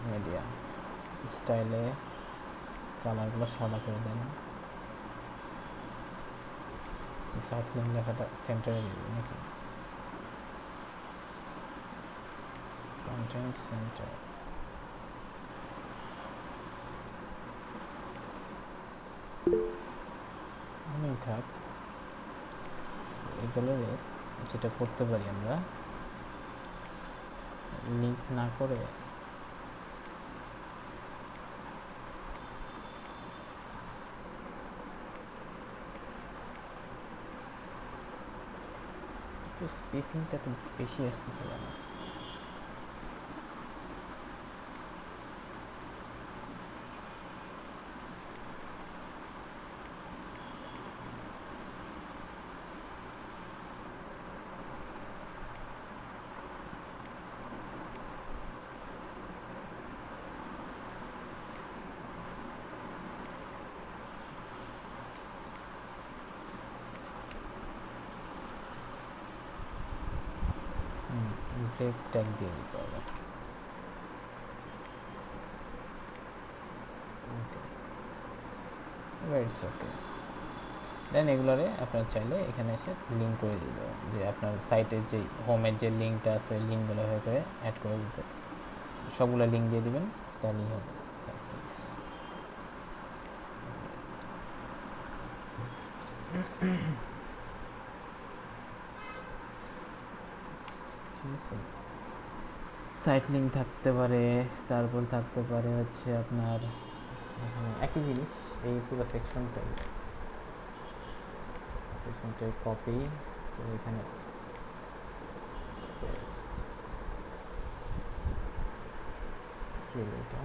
media. স্টাইলে কালারগুলো সাদা করে দেন, সাইট লিঙ্ক লেখাটা সেন্টারে দিয়ে দিন নাকি, কন্টেন্ট সেন্টার। আমি থাক এগুলো যেটা করতে পারি আমরা, লিঙ্ক না করে স্পেসিংটা একটু বেশি আসতেছে কেন? ব্রেক ট্যাগ দিয়ে দিতে হবে। ওকে, এবার ইটস ওকে। দেন এগুলোরে আপনার চাইলে এখানে এসে লিঙ্ক করে দিয়ে দেবেন, যে আপনার সাইটের যে হোমের যে লিঙ্কটা আছে ওই লিঙ্কগুলো হয়ে করে অ্যাড করে দিতে, সবগুলো লিঙ্ক দিয়ে দিবেন, তাহলেই হবে সাইট লিঙ্কস। ঠিক আছে, সাইট লিঙ্ক থাকতে পারে, তারপর থাকতে পারে হচ্ছে আপনার একই জিনিস, এই পুরো সেকশনটাই কপি করে এখানে এটা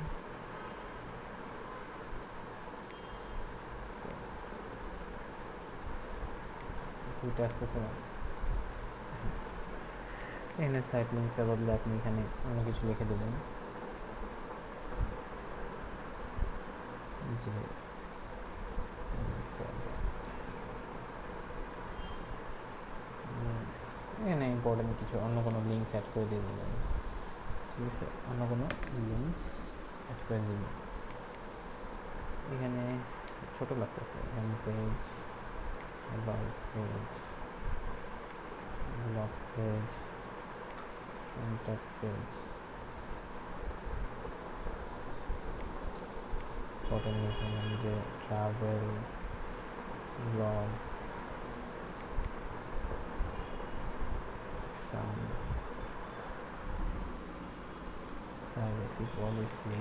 দুইটা আসতেছে না, এখানে সাইট লিঙ্কসের বদলে আপনি এখানে অন্য কিছু লিখে দেবেন, যে এখানে ইম্পর্টেন্ট কিছু অন্য কোনো লিঙ্কস অ্যাড করে দিয়ে দেবেন। ঠিক আছে, অন্য কোনো লিঙ্কস অ্যাড করে দিবেন। এখানে ছোট লাগতেছে, home page, about page, blog page, contact page, photo নিয়েছিলাম যে travel, blog, sound, privacy policy,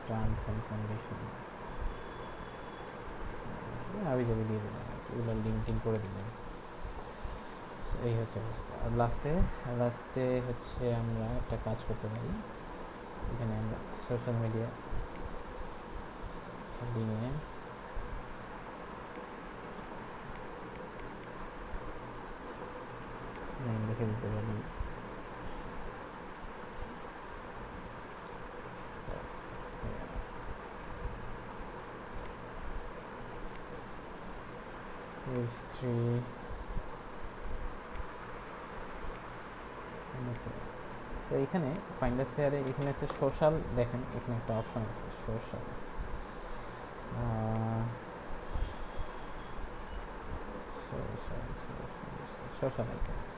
terms and condition, আবি যাবি দিয়ে দেবেন, এগুলো লিঙ্ক টিঙ্ক করে দেবেন। এই হচ্ছে অবস্থা। আর লাস্টে হচ্ছে আমরা একটা কাজ করতে পারি, এখানে আমরা সোশ্যাল মিডিয়া নিয়ে লিখে দিতে পারি, তো এখানে ফাইন্ডার শেয়ারে এখানে আছে সোশ্যাল, দেখেন এখানে একটা অপশন আছে সোশ্যাল, সোশ্যাল আইকনস।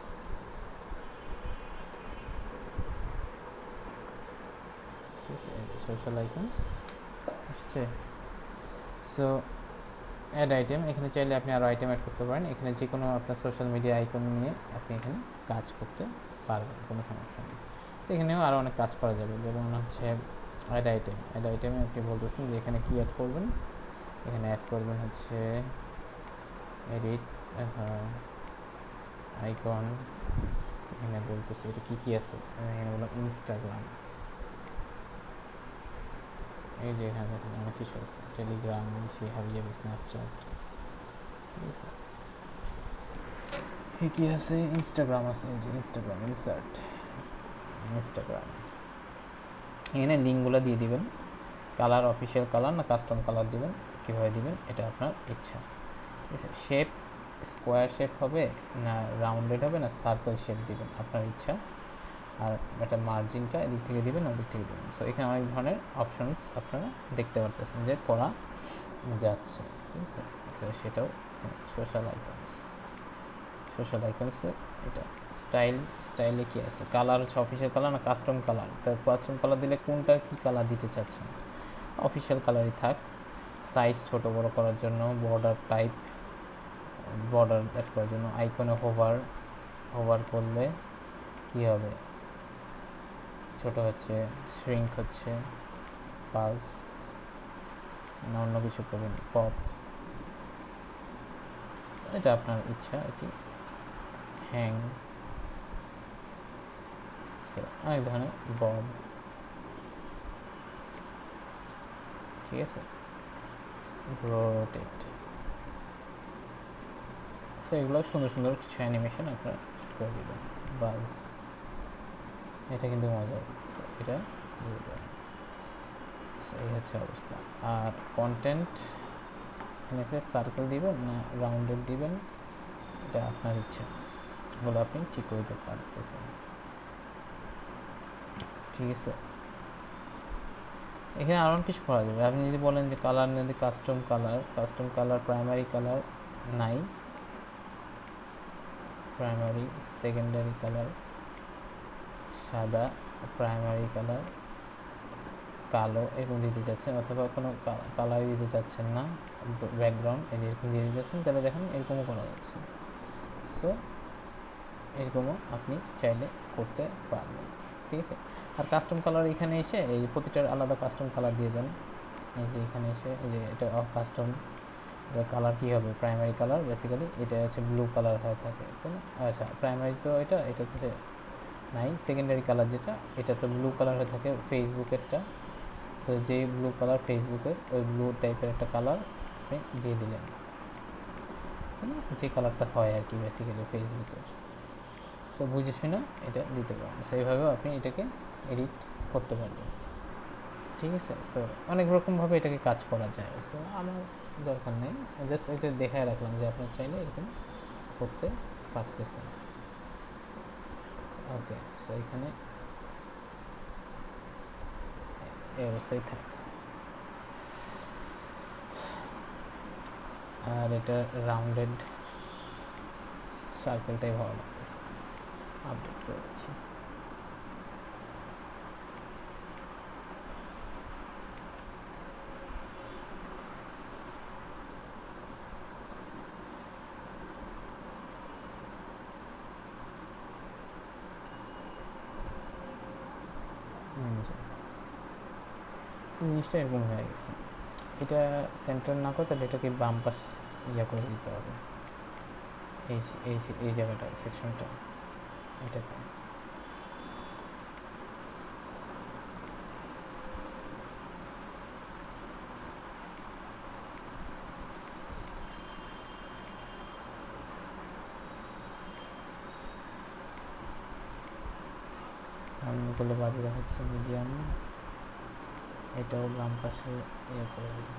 ঠিক আছে, সোশ্যাল আইকনস আসছে। সো অ্যাড আইটেম, এখানে চাইলে আপনি আরও আইটেম অ্যাড করতে পারেন, এখানে যে কোনো আপনার সোশ্যাল মিডিয়া আইকন নিয়ে আপনি এখানে কাজ করতে পারবেন, কোনো সমস্যা নেই। তো এখানেও আরও অনেক কাজ করা যাবে, যেমন হচ্ছে অ্যাড আইটেমে আপনি বলতেছেন যে এখানে কী অ্যাড করবেন, এখানে অ্যাড করবেন হচ্ছে এডিট আইকন, এখানে বলতেছে এটা কী কী আছে, এখানে বললাম ইনস্টাগ্রাম, এই যে এখানে অনেক কিছু আছে, টেলিগ্রাম, হাবিজাবি, স্ন্যাপচ্যাট। ঠিক আছে, কি আছে, ইনস্টাগ্রাম আছে, এই যে ইনস্টাগ্রাম ইনসার্ট, ইনস্টাগ্রাম এখানে লিঙ্কগুলো দিয়ে দিবেন। কালার অফিসিয়াল কালার না কাস্টম কালার দিবেন, কীভাবে দিবেন এটা আপনার ইচ্ছা। ঠিক আছে, শেপ স্কোয়ার শেপ হবে না রাউন্ডেড হবে না সার্কেল শেপ দিবেন আপনার ইচ্ছা। আর একটা মার্জিনটা এদিক থেকে দিবেন ওদিক থেকে দিবেন। সো এখানে অনেক ধরনের অপশনস আপনারা দেখতে পারতেছেন যে করা যাচ্ছে। ঠিক আছে, সো সেটাও সোশ্যাল আইকনস, সোশ্যাল আইকনসে এটা স্টাইলে কি আছে, কালার হচ্ছে অফিসিয়াল কালার না কাস্টম কালার। কাস্টম কালার দিলে কোনটা কি কালার দিতে চাচ্ছেন, অফিসিয়াল কালারই থাক। সাইজ ছোট বড় করার জন্য, বর্ডার টাইপ, বর্ডার অ্যাড করার জন্য আইকনে হোভার করলে কি হবে, ছোট হচ্ছে, শ্রিঙ্ক হচ্ছে, পালস না অন্য কিছু করবেন, পপ, এটা আপনার ইচ্ছা আর কি। হ্যাং, অনেক ধরনের বব, ঠিক আছে, রোটেট। সো এগুলো সুন্দর সুন্দর কিছু অ্যানিমেশন আপনারা করে দেবেন। বাস, এটা কিন্তু মজার, এটা দিয়ে দেবেন। এই হচ্ছে অবস্থা। আর কন্টেন্ট এখানে সার্কেল দিবেন না রাউন্ডেড দিবেন, এটা আপনার ইচ্ছা, এগুলো আপনি ঠিক করে দিতে পারতেছেন। ঠিক আছে, এখানে আরও কিছু করা যাবে। আপনি যদি বলেন যে কালার যদি কাস্টম কালার প্রাইমারি কালার নাই, প্রাইমারি সেকেন্ডারি কালার সাদা, প্রাইমারি কালার কালো এরকম দিতে চাচ্ছেন, অথবা কোনো কালারই দিতে চাচ্ছেন না, ব্যাকগ্রাউন্ড এরকম দিয়ে দিতে চাচ্ছেন, তাহলে দেখেন এরকমও করা যাচ্ছে। সো এরকমও আপনি চাইলে করতে পারবেন। ঠিক আছে, আর কাস্টম কালার এখানে এসে এই প্রতিটার আলাদা কাস্টম কালার দিয়ে দেন। এই যে এখানে এসে এই যে এটা কাস্টম, এটা কালার কী হবে, প্রাইমারি কালার বেসিক্যালি এটা হচ্ছে ব্লু কালার হয়ে থাকে, তাই না? আচ্ছা, প্রাইমারি তো এটা হচ্ছে নাই, সেকেন্ডারি কালার যেটা এটা তো ব্লু কালার হয়ে থাকে ফেসবুকেরটা। সো যে ব্লু কালার ফেসবুকের, ওই ব্লু টাইপের একটা কালার আপনি দিয়ে দিলেন, যে কালারটা হয় আর কি বেসিক্যালি ফেসবুকের। সো বুঝে শুনে এটা দিতে পারেন। সো এইভাবেও আপনি এটাকে এডিট করতে পারবেন। ঠিক আছে, সো অনেক রকমভাবে এটাকে কাজ করা যায়। সো আমার দরকার নেই, জাস্ট এটা দেখায় রাখলাম যে আপনার চাইলে এরকম করতে পারতেছেন। ওকে, সো এখানে এই অবস্থায় থাক। আর এটা রাউন্ডেড সার্কেলটাই ভালো লাগতেছে, আপডেট করেছি। জিনিসটা এরকম হয়ে গেছে। এটা সেন্টার না করে তাহলে এটাকে বাম পাশ ইয়া করে দিতে হবে, এই এই এই জায়গাটা সেকশনটা এটাকে। অন্যগুলো বাজে দেখাচ্ছে, মিডিয়াম, এটাও বাম পাশে ইয়ে করে দেবো।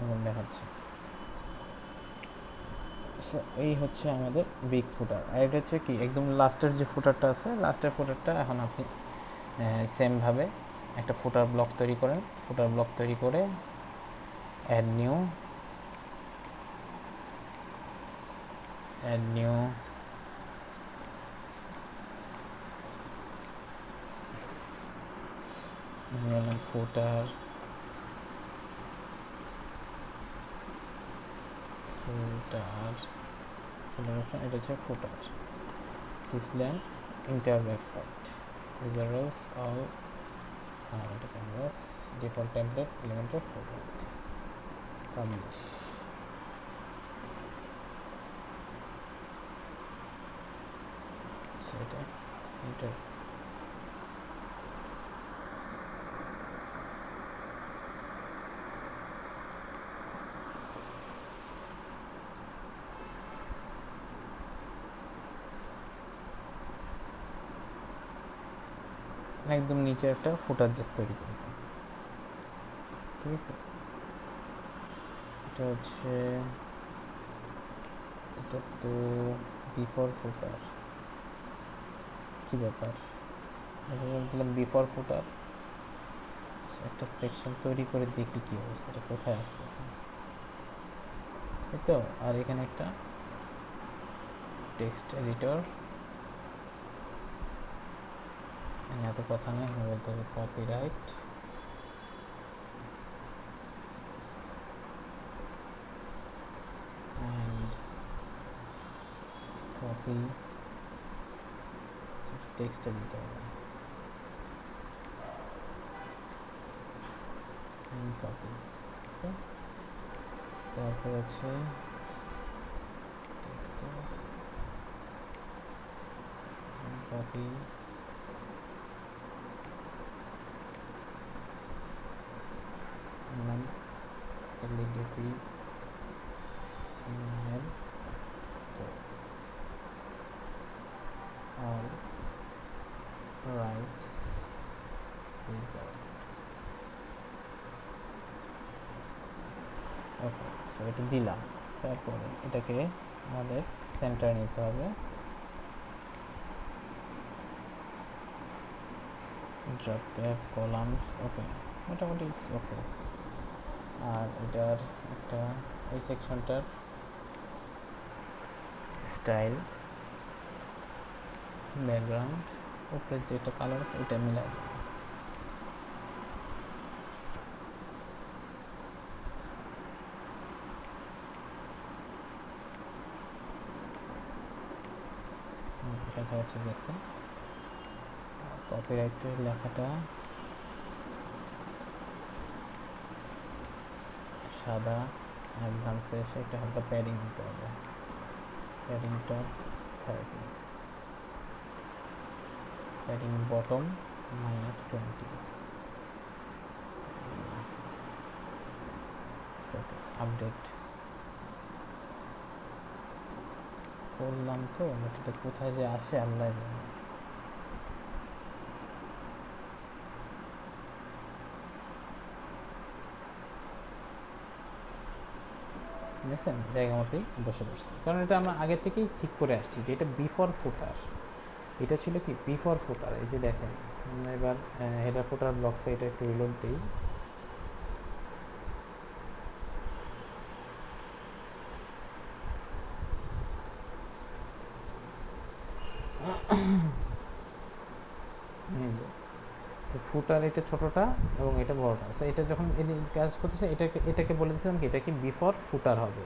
এরকম দেখাচ্ছে। সো এই হচ্ছে আমাদের বিগ ফুটার। আর এটা হচ্ছে কি একদম লাস্টের যে ফুটারটা আছে, লাস্টের ফুটারটা এখন আপনি সেমভাবে একটা ফুটার ব্লক তৈরি করেন। ফুটার ব্লক তৈরি করে অ্যাড নিউ ফুটার অপশন, এটা হচ্ছে footer display entire website user roles all এটা ক্যানভাস ডিফল্ট টেমপ্লেট এলিমেন্টের ফরম্যাট। পাবলিশ সেটা এন্টার একদম নিচে একটা ফুটার জাস্ট তৈরি করব, ঠিক আছে। এটা হচ্ছে, এটা তো বিফোর ফুটার, কি ব্যাপার, এটা দিলাম বিফোর ফুটার। একটা সেকশন তৈরি করে দেখি কি অবস্থা, এটা কোথায় আসতেছে, এই তো। আর এখানে একটা টেক্সট এডিটর, এত কথা নেই, এখানে বলতে হবে কপিরাইট অ্যান্ড কপি, টেক্সটে দিতে হবে কপি, ওকে। তারপর হচ্ছে টেক্সটে কপি নাম calligraphy email so all rights reserved, ওকে। সো এটা দিলাম, তারপরে এটাকে আমাদের সেন্টার নিতে হবে, ড্রপ ট্যাব কলামস, ওকে, মোটামুটি ইটস ওকে। আর এটার একটা এই সেকশনটার স্টাইল, ব্যাকগ্রাউন্ড, উপরে যেটা কালার আছে এটা মিলাই দেবো। কাছাকাছি গেছে। কপিরাইটের লেখাটা সাদা, অ্যাডভান্সে এসে একটা হালকা প্যাডিং দিতে হবে, প্যাডিংটা 30, প্যাডিং বটম -20, আপডেট করলাম তো, এটা কোথায় যে আসে আল্লাহ জানে। দেখছেন জায়গা মতোই বসে পড়ছে, কারণ এটা আমরা আগে থেকেই ঠিক করে আসছি যে এটা বিফোর ফুটার, এটা ছিল কি বিফোর ফুটার। এই যে দেখেন, এবার হেডার ফুটার ব্লকসে এটা একটু রিলোড দিই, এই যে ফুটার এটা ছোটটা এবং এটা বড়টা। সো এটা যখন কাজ করতেছে এটাকে বলে দিয়েছিলাম কি এটা কি বিফোর ফুটার হবে,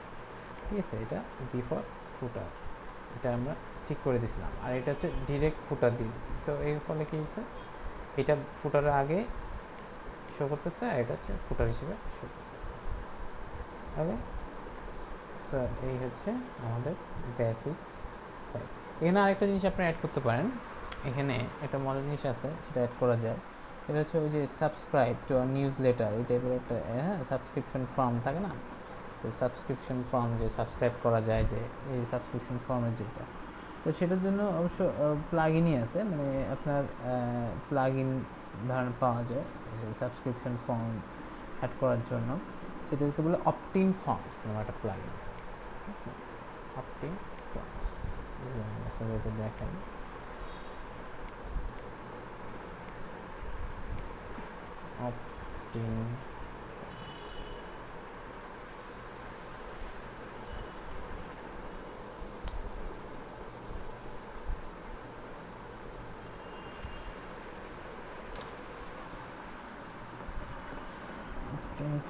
ঠিক আছে। এটা বিফোর ফুটার, এটা আমরা ঠিক করে দিয়েছিলাম। আর এটা হচ্ছে ডিরেক্ট ফুটার দিয়ে দিচ্ছি। সো এর ফলে কী হয়েছে, এটা ফুটারের আগে শো করতেছে আর এটা হচ্ছে ফুটার হিসেবে শো করতেছে। ওকে, সো এই হচ্ছে আমাদের বেসিক সাইট। এখানে আরেকটা জিনিস আপনি অ্যাড করতে পারেন, এখানে একটা মজার জিনিস আছে সেটা অ্যাড করা যায়। এটা হচ্ছে ওই যে সাবস্ক্রাইব টু নিউজ লেটার, এই টাইপের একটা সাবস্ক্রিপশন ফর্ম থাকে না, তো সাবস্ক্রিপশন ফর্ম যে সাবস্ক্রাইব করা যায়, যে এই সাবস্ক্রিপশন ফর্মের যেটা, তো সেটার জন্য অবশ্য প্লাগইনই আছে, মানে আপনার প্লাগইন ধরেন পাওয়া যায় সাবস্ক্রিপশন ফর্ম অ্যাড করার জন্য, সেটাকে বলে অপটিন ফর্মস নামে একটা প্লাগইন আছে, ঠিক আছে। অপটিন ফর্মস দেখেন, অপটিন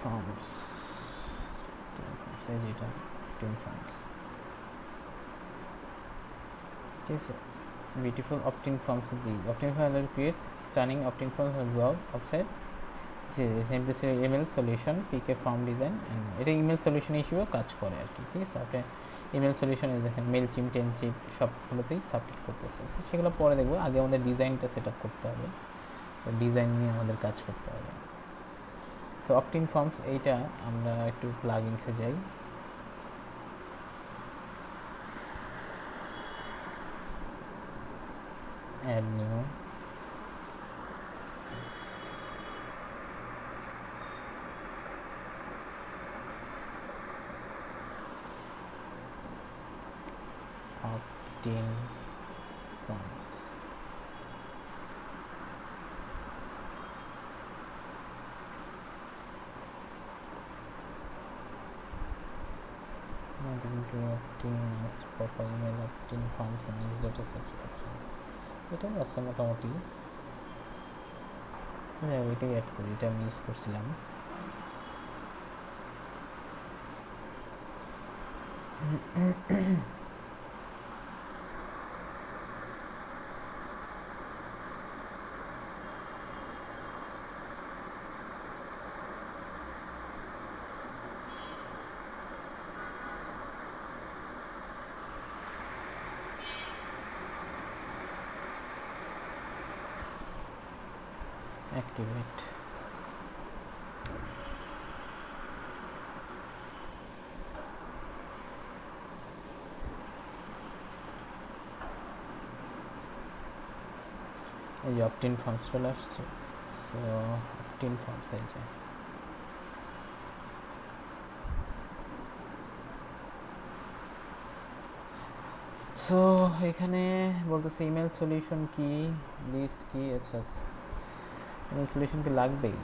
forms, এই যেটা optin forms, ঠিক আছে। Beautiful optin forms the optin forms creates stunning optin forms on blog website simplicity email solution পিকে ফর্ম ডিজাইন, এটা ইমেল সলিউশন হিসেবেও কাজ করে আর কি। ঠিক আছে, আপনি ইমেল সলিউশনে দেখেন মেল চিম টেনচিপ সবগুলোতেই সাপোর্ট করতেছে। সেগুলো পরে দেখবো, আগে আমাদের ডিজাইনটা সেট আপ করতে হবে, ডিজাইন নিয়ে আমাদের কাজ করতে হবে। সো অপটিন ফর্মস, এইটা আমরা একটু প্লাগইনসে যাই। Add new, optin forms, proper email optin forms and newsletter subscription, এটাও আছে মোটামুটি। এটাই অ্যাড করি, এটা আমি ইউজ করছিলাম। অ্যাক্টিভেট, এই যে অপটিন ফর্মস চলে আসছে। সো অপটিন ফর্মস এই যে, সো এখানে বলতেছে ইমেল সলিউশন কি, লিস্ট কি। আচ্ছা, ইমেল সলিউশন কি লাগবেই?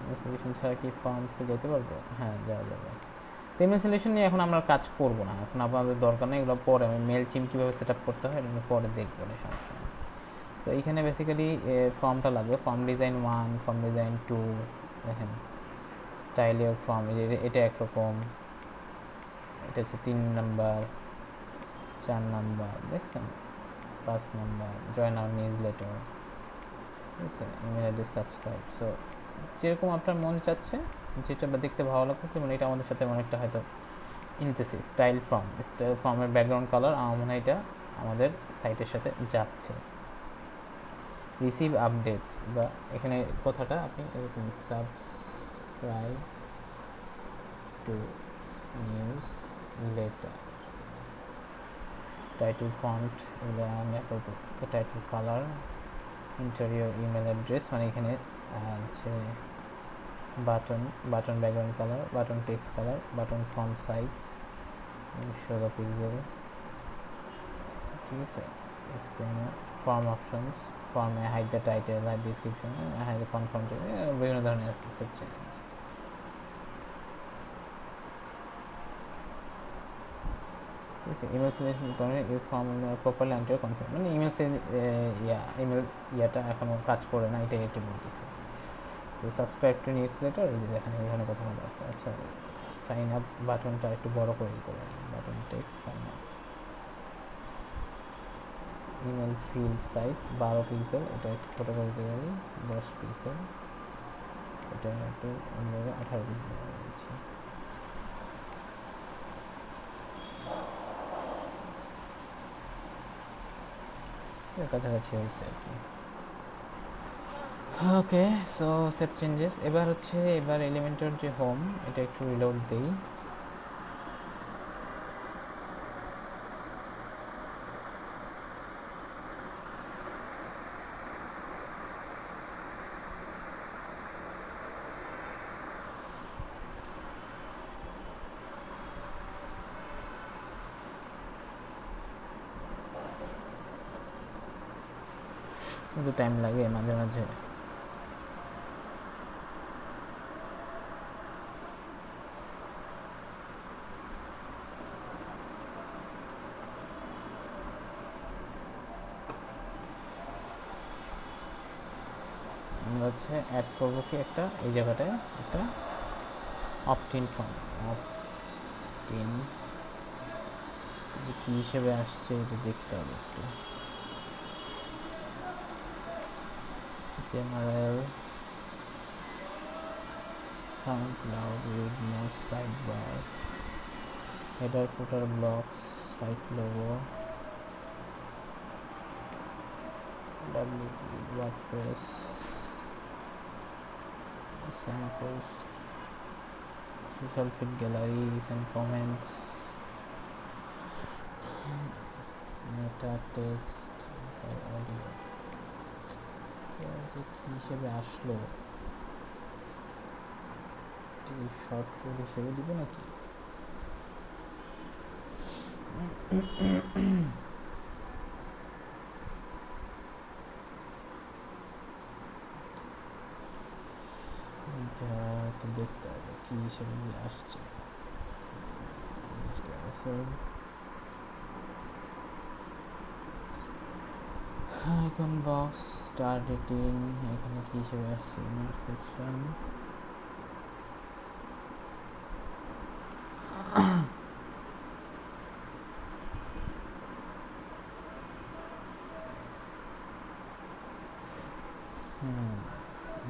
ইমেল সলিউশন ছাড়া কি ফর্মসে যেতে পারবো? হ্যাঁ, যাওয়া যাবে। সো ইমেল সলিউশন নিয়ে এখন আমরা কাজ করবো না, এখন আপনাদের দরকার নেই, এগুলো পরে আমি মেল চিম কীভাবে সেট আপ করতে হয় এটা পরে দেখবো না, সমস্যা নেই। সো এইখানে বেসিক্যালি ফর্মটা লাগবে, ফর্ম ডিজাইন 1, ফর্ম ডিজাইন 2, দেখেন স্টাইল ইয়ার ফর্ম, এটা একরকম, এটা হচ্ছে 3 নাম্বার, 4 নাম্বার, দেখছেন 5 নাম্বার, জয়েন আওয়ার নিউজলেটার, ঠিক আছে, ইমেল অ্যাড্রেস সাবস্ক্রাইব। সো যেরকম আপনার মন চাচ্ছে, যেটা দেখতে ভালো লাগতেছে, মানে এটা আমাদের সাথে অনেকটা হয়তো ইনতেছে। স্টাইল ফর্ম, স্টাইল ফর্মের ব্যাকগ্রাউন্ড কালার আমার মনে হয় এটা আমাদের সাইটের সাথে যাচ্ছে। রিসিভ আপডেটস, বা এখানে কথাটা আপনি subscribe to newsletter, title font, এগুলো আমি আপাতত, title colour, enter your email address, মানে এখানে হচ্ছে button background colour, button text colour, button font size 16 pixel, ঠিক আছে। ফর্ম অপশনস, ফর্মে hide the title, hide description, hide the confirm, বিভিন্ন ধরনের আছে হচ্ছে। ঠিক আছে, ইমেল সিলেকশন করে এই ফর্ম প্রপারলি এন্টার কনফার্ম, মানে ইমেল ইমেল ইয়াটা এখনও কাজ করে না, এটাই একটু বলতেছে। তো সাবস্ক্রাইব টু নিউজ লেটার, এই যে দেখেন এখানে কথা বলা আছে। আচ্ছা, সাইন আপ বাটনটা একটু বড় করে button text sign up, email field size 12 pixel, এটা একটু ছোটো করে দিতে পারি 10 পিক্সেল, এটা একটু অন্যভাবে 18 পিক্সেল দিচ্ছি। কাছাকাছি হয়েছে আর কি। ওকে, সো সেভ চেঞ্জেস। এবার এলিমেন্টের যে হোম, এটা একটু রিলোড দেই। কিন্তু টাইম লাগে মাঝে মাঝে। আমরা হচ্ছে অ্যাড করবো কি একটা, এই জায়গাটায় একটা অপটিন ফর্ম, অপটিন যে কী হিসেবে আসছে এটা দেখতে হবে একটু। General sound cloud with no sidebar, header footer blocks, site logo, WordPress, samples, social feed gallery, recent comments, meta text, audio কি হিসেবে আসলো, শর্ট কোড হিসেবে দিবে নাকি? এটা তো দেখতে হবে কি হিসেবে আসছে। আইকন বক্স, স্টার রেটিং, এখানে কি হিসেবে আসছে? ইমেল সেকশন,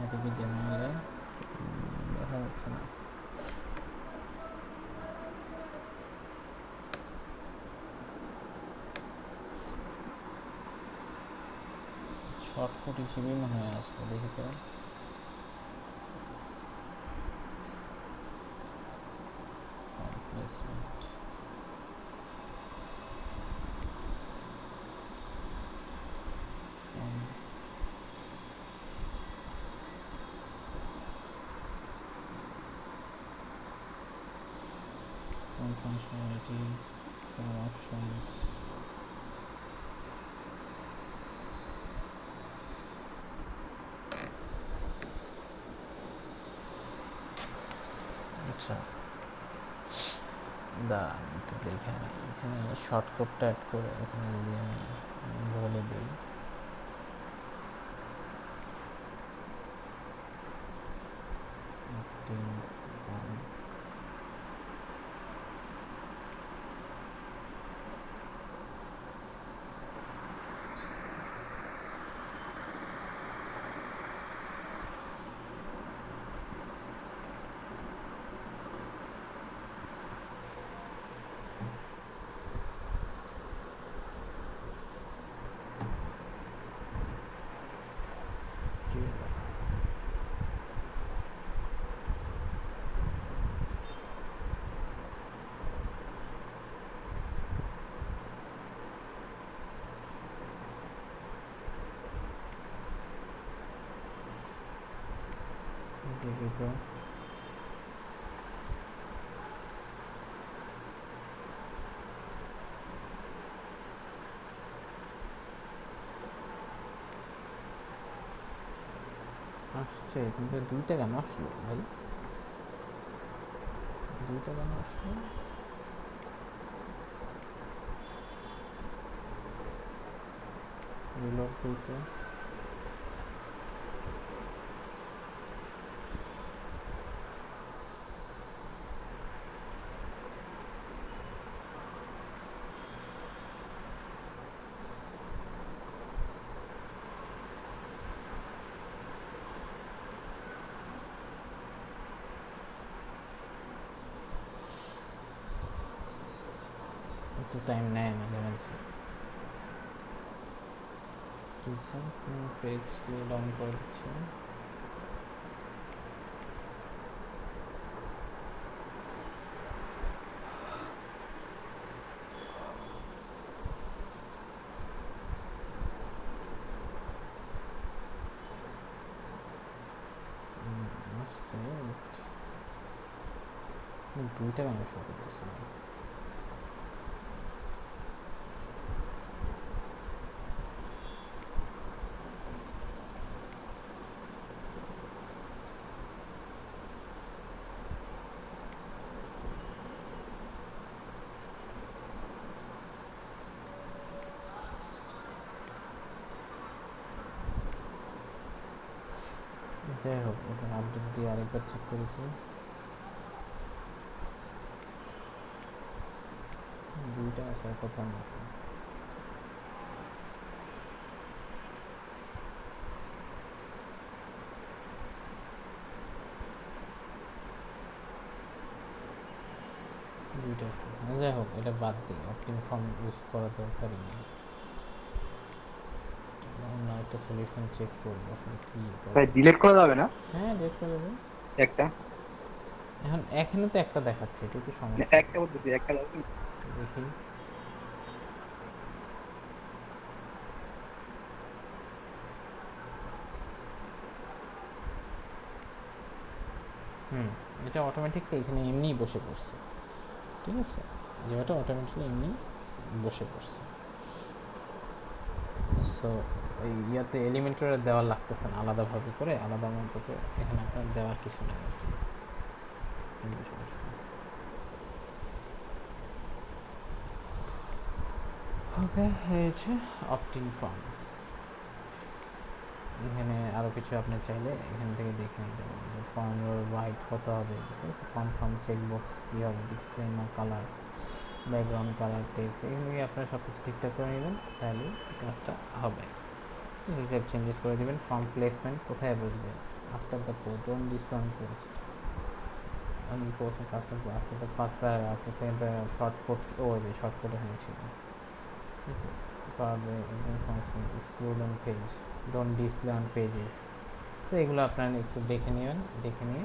এদিকে জেনারেলে দেখা যাচ্ছে না। শর্টকাট হিসেবেই মনে হয় আসবে, দেখি তো। প্লেসমেন্ট, functionality, options, আচ্ছা দাঁড়ান একটু দেখে নিই। এখানে শর্টকাটটা অ্যাড করে এখানে যদি আমি বলে দিই দেখি তো। আসছে কিন্তু 2টা কেন আসলো ভাই? 2টা কেন আসলো? রিলোড করতে একটু টাইম নেয় মাঝে মাঝে। কি স্যার পেজ স্লো ডাউন করে দিচ্ছে। আসছে 2টা কেন শো করতেছে না? যাই হোক, ওখানে আপডেট দিয়ে আরেকবার চেক করি তো। 2টা আসার কথা না। দুইটা আসতেছে না, যাই হোক এটা বাদ দিই, অপটিং ফর্ম ইউজ করার দরকারই নেই। অন্য একটা সলিউশন চেক করবো আসলে কি ভাই ডিলিট করা যাবে না হ্যাঁ ডেট করে দেবো। একটা? এখন এখানে তো একটা দেখাচ্ছে, এটাই তো না, সমস্যা। একটা বলতেছি, একটা যাবে না? দেখি হুম, এটা অটোমেটিকলি এখানে এমনিই বসে পড়ছে, ঠিক আছে, যেটা অটোমেটিকলি এমনি বসে পড়ছে। সো এই ইয়াতে এলিমেন্টের দেওয়ার লাগতেছে না, আলাদাভাবে করে আলাদা মতো করে এখানে আপনার দেওয়ার কিছু নেই আর কি, বসে পড়ছে। ওকে, হয়েছে অপটিং ফর্ম। এখানে আরও কিছু আপনি চাইলে এখান থেকে দেখে নিতে পারেন যে ফর্মের রাইট কত হবে, ঠিক আছে, কনফার্ম চেকবক্স কী হবে, disclaimer colour, background colour, text, এগুলো আপনারা সব কিছু ঠিকঠাক করে নেবেন, তাহলে কাজটা হবে। হিসেব চেঞ্জেস করে দেবেন। ফর্ম প্লেসমেন্ট কোথায় বসবে, after the post, don't display on post, on post custom after the first paragraph, second paragraph, short code, ও যে শর্ট কোড এখানে ছিল, ঠিক আছে, পারবে function scroll on page, don't display on pages. তো এগুলো আপনারা একটু দেখে নেবেন, দেখে নিয়ে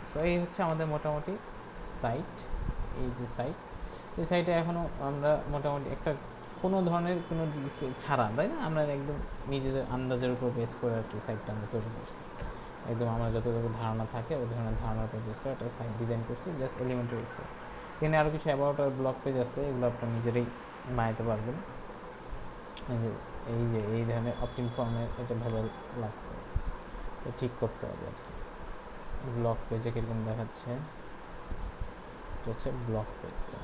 সো এই হচ্ছে আমাদের মোটামুটি সাইট। এই যে সাইট, এই সাইটে এখনও আমরা মোটামুটি একটা কোনো ধরনের কোনো ডিসপ্লে ছাড়া, তাই না, আমরা একদম নিজেদের আন্দাজের উপর বেস করে আর কি সাইটটা আমরা তৈরি করছি, একদম আমার যতটুকু ধারণা থাকে ওই ধরনের ধারণার উপর বেস করে একটা সাইট ডিজাইন করছি, জাস্ট এলিমেন্টারি ইউজ করে। এখানে আরও কিছু অ্যাবাউট আর ব্লগ পেজ আছে, এগুলো আপনার নিজেরাই বানাইতে পারবেন। এই ধরনের অপটিং ফর্মের এটা ভালো লাগছে, তো ঠিক করতে হবে আর কি। ব্লগ পেজে কীরকম দেখাচ্ছে, এটা হচ্ছে ব্লগ পেজটা,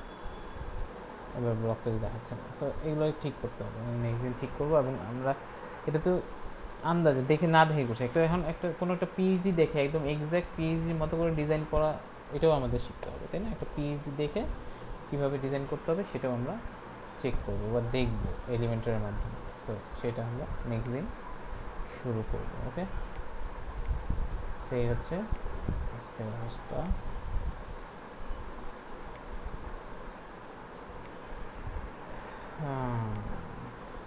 এবার ব্লগ পেজ দেখাচ্ছে না, সো এগুলো ঠিক করতে হবে, নেক্সট ঠিক করবো। এবং আমরা এটা তো আন্দাজে দেখে না দেখে করছি, একটা এখন একটা কোনো একটা পিএইচডি দেখে একদম এক্স্যাক্ট পিএইচডির মতো করে ডিজাইন করা, এটাও আমাদের শিখতে হবে, তাই না, একটা পিএইচডি দেখে কীভাবে ডিজাইন করতে হবে সেটাও আমরা চেক করবো বা দেখবো এলিমেন্টারের মাধ্যমে। সো সেটা আমরা নেক্সট দিন শুরু করবো। ওকে, সেই হচ্ছে আজকের অবস্থা। হ্যাঁ।